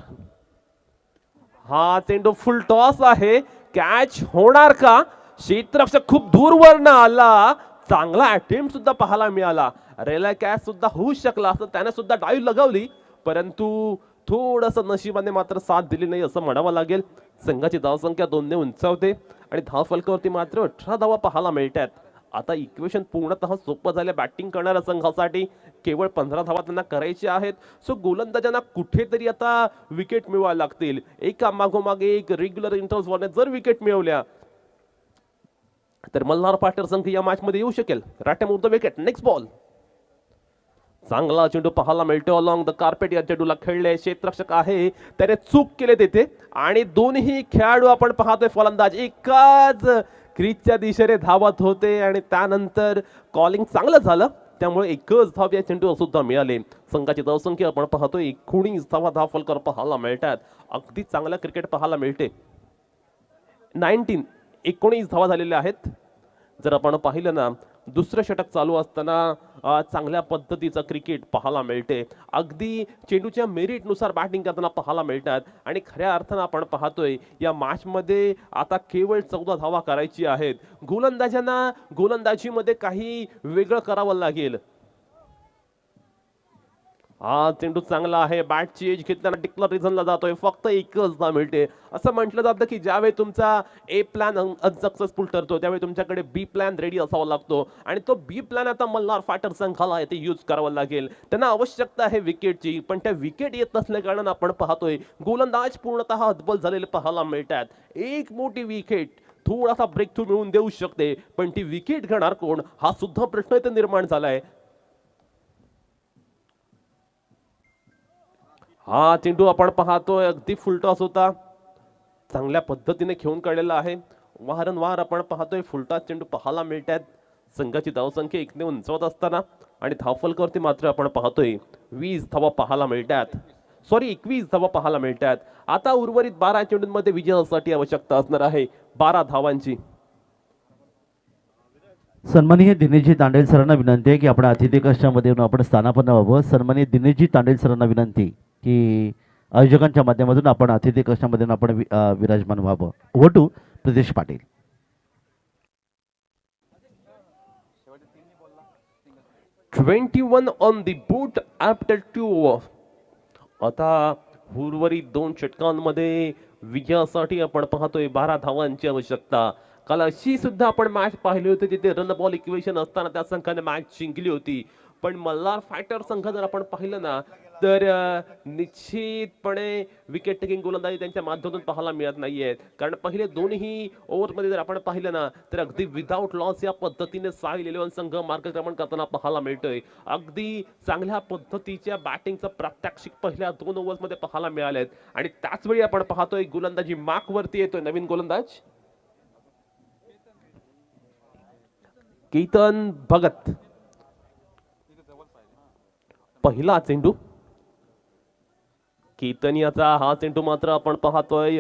S4: हा चेंडू फुल टॉस आहे. कॅच होणार का? क्षेत्ररक्षक खूप दूरवरनं आला. चांगला अटेम्प्ट सुद्धा पाहायला मिळाला. रेला कॅच सुद्धा होऊ शकला असं त्याने सुद्धा डाईव्ह लगावली, परंतु थोडस नशिबाने मात्र साथ दिली नाही असं म्हणावं लागेल. संघाची धावसंख्या 2 ने उंचावते आणि धावफलकावरती मात्र 18 धावा पाहायला मिळतात. आता इक्वेशन पूर्णतः सोपं झाले बॅटिंग करणाऱ्या संघासाठी. केवळ 15 धावा त्यांना करायचे आहेत. सो गोलंदाजांना कुठेतरी आता विकेट मिळवायला लागतील. एका मागोमागे एक रेग्युलर इंटरव्हल्सवर जर विकेट मिळवल्या तर मल्हार फायटर संघ या मॅच मध्ये येऊ शकेल. राटे move the wicket. Next ball. चांगला चेंडू पाहायला मिळतो अलॉंग द कार्पेट. या चेंडूला खेळले क्षेत्ररक्षक आहे त्याने चूक केले तिथे आणि दोन्ही खेळाडू आपण पाहतोय फलंदाज एकाच क्रीजच्या दिशेने धावत होते आणि त्यानंतर कॉलिंग चांगलं झालं त्यामुळे एकच धाव या चेंडूवर सुद्धा मिळाले. संघाची धावसंख्या आपण पाहतोय 19 धावा धावफलकर पाहायला मिळतात. अगदी चांगला क्रिकेट पाहायला मिळते. 19 धावा झालेल्या आहेत. जर आपण पाहिलं ना दुसरं षटक चालू असताना चांगल्या पद्धतीचं क्रिकेट पाहायला मिळते. अगदी चेंडूच्या मेरिटनुसार बॅटिंग करताना पाहायला मिळतात आणि खऱ्या अर्थानं आपण पाहतोय या मॅच मध्ये आता केवळ 14 धावा करायची आहेत. गोलंदाजांना गोलंदाजीमध्ये काही वेगळं करावं लागेल. हा चेंडू चांगला आहे. बॅटची एज घेतल्यानं डिक्लरेशनला जातोय. फक्त एकच धाव मिळते. असं म्हटलं जातं की ज्यावेळी तुमचा ए प्लॅन अनसक्सेसफुल ठरतो त्यावेळी तुमच्याकडे बी प्लॅन रेडी असावा लागतो आणि तो बी प्लॅन आता मल्हार फायटर संघाला आहे ते यूज करावा लागेल. त्यांना आवश्यकता आहे विकेटची, पण त्या विकेट येत नसल्या कारणानं आपण पाहतोय गोलंदाज पूर्णतः हतबल झालेले पाहायला मिळतात. एक मोठी विकेट थोडासा ब्रेक थ्रू मिळून देऊ शकते, पण ती विकेट घेणार कोण हा सुद्धा प्रश्न इथे निर्माण झालाय. हा चेंडू आपण पाहतोय अगदी फुलटॉस होता. चांगल्या पद्धतीने खेळून काढलेला आहे. वारंवार आपण पाहतोय फुलटॉस चेंडू पाहायला मिळतात. संघाची धावसंख्या 1 ने उंचावत असताना आणि धावफलकावरती मात्र आपण पाहतोय 20 धावा पाहायला मिळतात. 21 धावा पाहायला मिळतात. आता उर्वरित 12 चेंडूंमध्ये विजयासाठी आवश्यकता असणार आहे 12 धावांची.
S1: सन्माननीय दिनेशजी तांडेल सरांना विनंती आहे की आपण अतिथी कक्षामध्ये येऊन आपण स्थानापन्न व्हावं. सन्माननीय दिनेशजी तांडेल सरांना विनंती की आयोजकांच्या माध्यमातून आपण अतिथी कक्षामध्ये आपण विराजमान व्हावं. वटू Pradesh Patil.
S4: "21 on the board after 2 overs." आता उर्वरित 2 षटकांमध्ये विजयासाठी आपण पाहतोय 12 धावांची आवश्यकता. काल अशी सुद्धा आपण मॅच पाहिली होती जिथे रन बॉल इक्वेशन असताना त्या संघाने मॅच जिंकली होती. पण मल्हार फायटर संघ जर आपण पाहिलं ना तर निश्चितपणे विकेट टेकिंग गोलंदाजी त्यांच्या माध्यमातून पाहायला मिळत नाहीये. कारण पहिले दोन्ही ओव्हरमध्ये जर आपण पाहिलं ना तर अगदी विदाऊट लॉस या पद्धतीने साहिल 11 संघ मार्गक्रमण करताना पाहायला मिळतोय. अगदी चांगल्या पद्धतीच्या बॅटिंगचं प्रात्यक्षिक पहिल्या 2 ओव्हर्समध्ये पाहायला मिळालेत. आणि त्याच वेळी आपण पाहतोय गोलंदाजी मार्क वरती येतोय नवीन गोलंदाज केतन भगत. पहिला चेंडू केतन याचा हा चेंडू मात्र आपण पाहतोय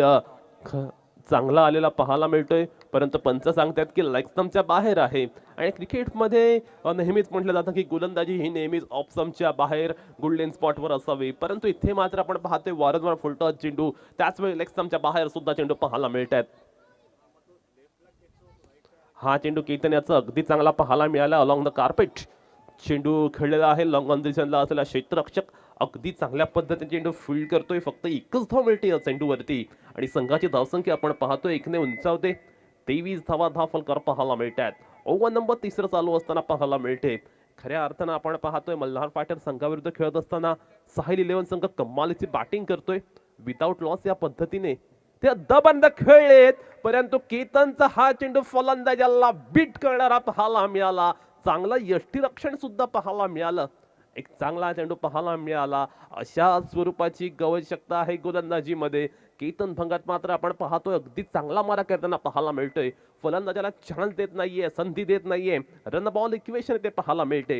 S4: चांगला आलेला पाहायला मिळतोय. परंतु पंच सांगतात की लेग स्टंपच्या बाहेर आहे. आणि क्रिकेटमध्ये नेहमीच म्हटलं जातं की गोलंदाजी ही नेहमीच ऑफ स्टंपच्या बाहेर गोल्डन स्पॉटवर असावी. परंतु इथे मात्र आपण पाहतोय वारंवार फुलटॉस चेंडू त्याच वेळी लेग स्टंपच्या बाहेर सुद्धा चेंडू पाहायला मिळतात. हा चेंडू केतन याचा अगदी चांगला पाहायला मिळाला अलॉंग द कार्पेट. चेंडू खेळलेला आहे लॉंग ऑन दिशेला असलेला क्षेत्ररक्षक अगदी चांगल्या पद्धतीने चेंडू फील्ड करतोय. फक्त एकच धाव मिळते या चेंडूवरती आणि संघाची धावसंख्या आपण पाहतोय 1 ने उंचावते. 23 धावा धावफलकर पाहायला मिळतात. ओव्हर नंबर 3 चालू असताना पाहायला मिळते. खऱ्या अर्थानं आपण पाहतोय मल्हार फायटर संघाविरुद्ध खेळत असताना साहिल 11 संघ कमालीची बॅटिंग करतोय. विदाऊट लॉस या पद्धतीने ते दबंद खेळलेत. परंतु केतनचा हा चेंडू फलंदाजाला बीट करणारा पाहायला मिळाला. चांगलं यष्टीरक्षण सुद्धा पाहायला मिळालं. एक चांगला चेंडू पाहायला मिळाला. अशा स्वरूपाची गवशक्ता आहे गोलंदाजीमध्ये. केतन भंगात मात्र आपण पाहतोय अगदी चांगला मारा करताना पाहायला मिळतोय. फलंदाजाला चान्स देत नाहीये संधी देत नाहीये. रन बॉल इक्वेशन ते पाहायला मिळते.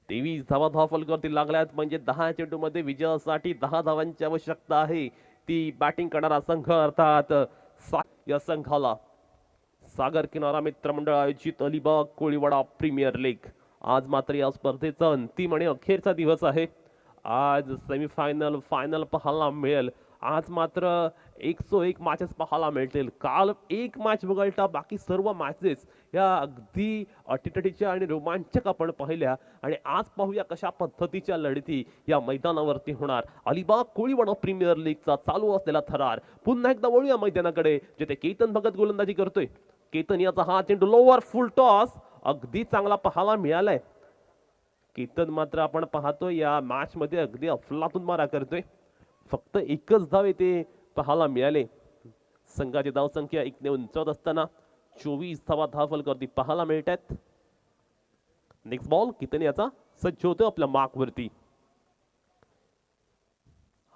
S4: 23 धावा धावफलकावरती लागल्यात म्हणजे 10 चेंडूमध्ये विजयासाठी 10 धावांची आवश्यकता आहे. ती बॅटिंग करणारा संघ अर्थात या संघाला सागर किनारा मित्रमंडळ आयोजित अलिबाग कोळीवाडा प्रीमियर लीग. आज मात्र या स्पर्धेचा अंतिम आणि अखेरचा दिवस आहे. आज सेमीफायनल फायनल पाहायला मिळेल. आज मात्र 101 मॅचेस पाहायला मिळतील. काल एक मॅच वगळता बाकी सर्व मॅचेस या अगदी अटीतटीच्या आणि रोमांचक आपण पाहिल्या. आणि आज पाहूया कशा पद्धतीच्या लढती या मैदानावरती होणार. अलिबाग कोळीवाडा प्रीमियर लीगचा चालू असलेला थरार. पुन्हा एकदा वळूया मैदानाकडे जिथे केतन भगत गोलंदाजी करतोय. केतन याचा हा चेंडू लोवर फुल टॉस अगदी चांगला पाहायला मिळालाय. केतन मात्र आपण पाहतोय या मॅच मध्ये अगदी अफलातून मारा करतोय. फक्त एकच धाव येथे पाहायला मिळाले. संघाची धावसंख्या 1 ने उंचावत असताना 24 धावा धावफलकावरती पाहायला मिळतात. नेक्स्ट बॉल केतन याचा सज्ज होतो आपल्या मार्क वरती.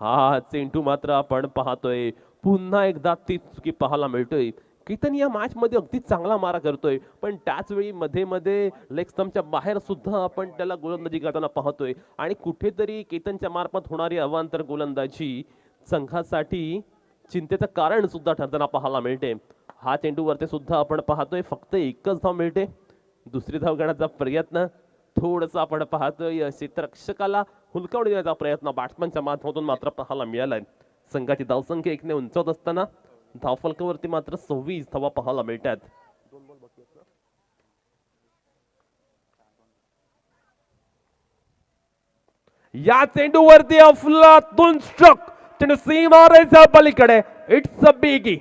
S4: हा चेंडू मात्र आपण पाहतोय पुन्हा एकदा ती चुकी पाहायला मिळतोय. केतन या मॅच मध्ये अगदी चांगला मारा करतोय. पण त्याच वेळी मध्ये मध्ये लेग स्टंपच्या बाहेर सुद्धा आपण त्याला गोलंदाजी करताना पाहतोय. आणि कुठेतरी केतनच्या मार्फत होणारी अवांतर गोलंदाजी संघासाठी चिंतेचं कारण सुद्धा ठरताना पाहायला मिळते. हा चेंडू वरती सुद्धा आपण पाहतोय फक्त एकच धाव मिळते. दुसरी धाव घेण्याचा प्रयत्न थोडंसं आपण पाहतोय क्षेत्ररक्षकाला हुलकावून देण्याचा प्रयत्न बॅट्समनच्या माध्यमातून मात्र पाहायला मिळालाय. संघाची धावसंख्या 1 ने उंचावत असताना धावफलकावरती मात्र 26 धावा पाहायला मिळतात. या चेंडूवरती अफलातून स्ट्रोक चेंडू सीमारेषा पलीकडे. It's a biggie.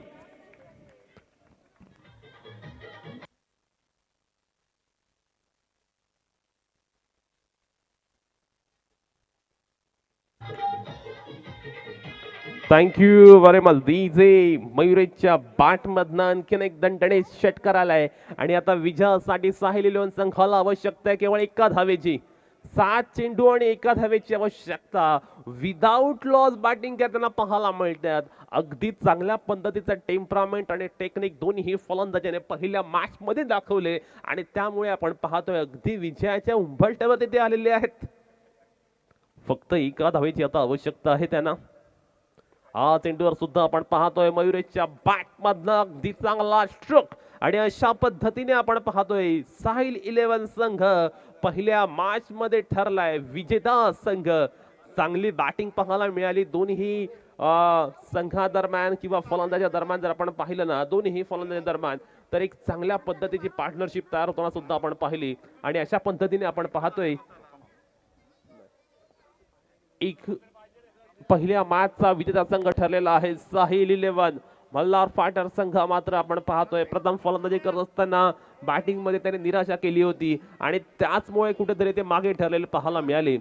S4: Thank you very much. DJ मयुरेच्या बॅट मधनं आणखीन एक दणदणीत षटकार आलाय. आणि आता विजयासाठी साहिल 11 संघाला आवश्यकता आहे केवळ एका धावेची. 7 चेंडू आणि एका धावेची आवश्यकता. विदाऊट लॉस बॅटिंग करताना पाहायला मिळतात. अगदी चांगल्या पद्धतीचा टेम्परामेंट आणि टेक्निक दोन्ही फलंदाजाने पहिल्या मॅच मध्ये दाखवले. आणि त्यामुळे आपण पाहतोय अगदी विजयाच्या उंबरठ्यावर ते आलेले आहेत. फक्त एका धावेची आता आवश्यकता आहे त्यांना. हा चेंडूवर सुद्धा आपण पाहतोय मयुरेशच्या बॅट मधनं अगदी चांगला स्ट्रोक. आणि अशा पद्धतीने आपण पाहतोय साहिल 11 संघ पहिल्या मॅच मध्ये ठरलाय विजेता संघ. चांगली बॅटिंग पाहायला मिळाली दोन्ही संघादरम्यान किंवा फलंदाजा दरम्यान. जर आपण पाहिलं ना दोन्ही फलंदाजा दरम्यान तर एक चांगल्या पद्धतीची पार्टनरशिप तयार होताना सुद्धा आपण पाहिली. आणि अशा पद्धतीने आपण पाहतोय एक पहिल्या मॅचचा विजेता संघ ठरलेला आहे साहिल 11. मल्हार फायटर संघ मात्र आपण पाहतोय प्रथम फलंदाजी करत असताना बॅटिंग मध्ये त्याने निराशा केली होती आणि त्याचमुळे कुठेतरी ते मागे ठरलेले पाहायला मिळाले.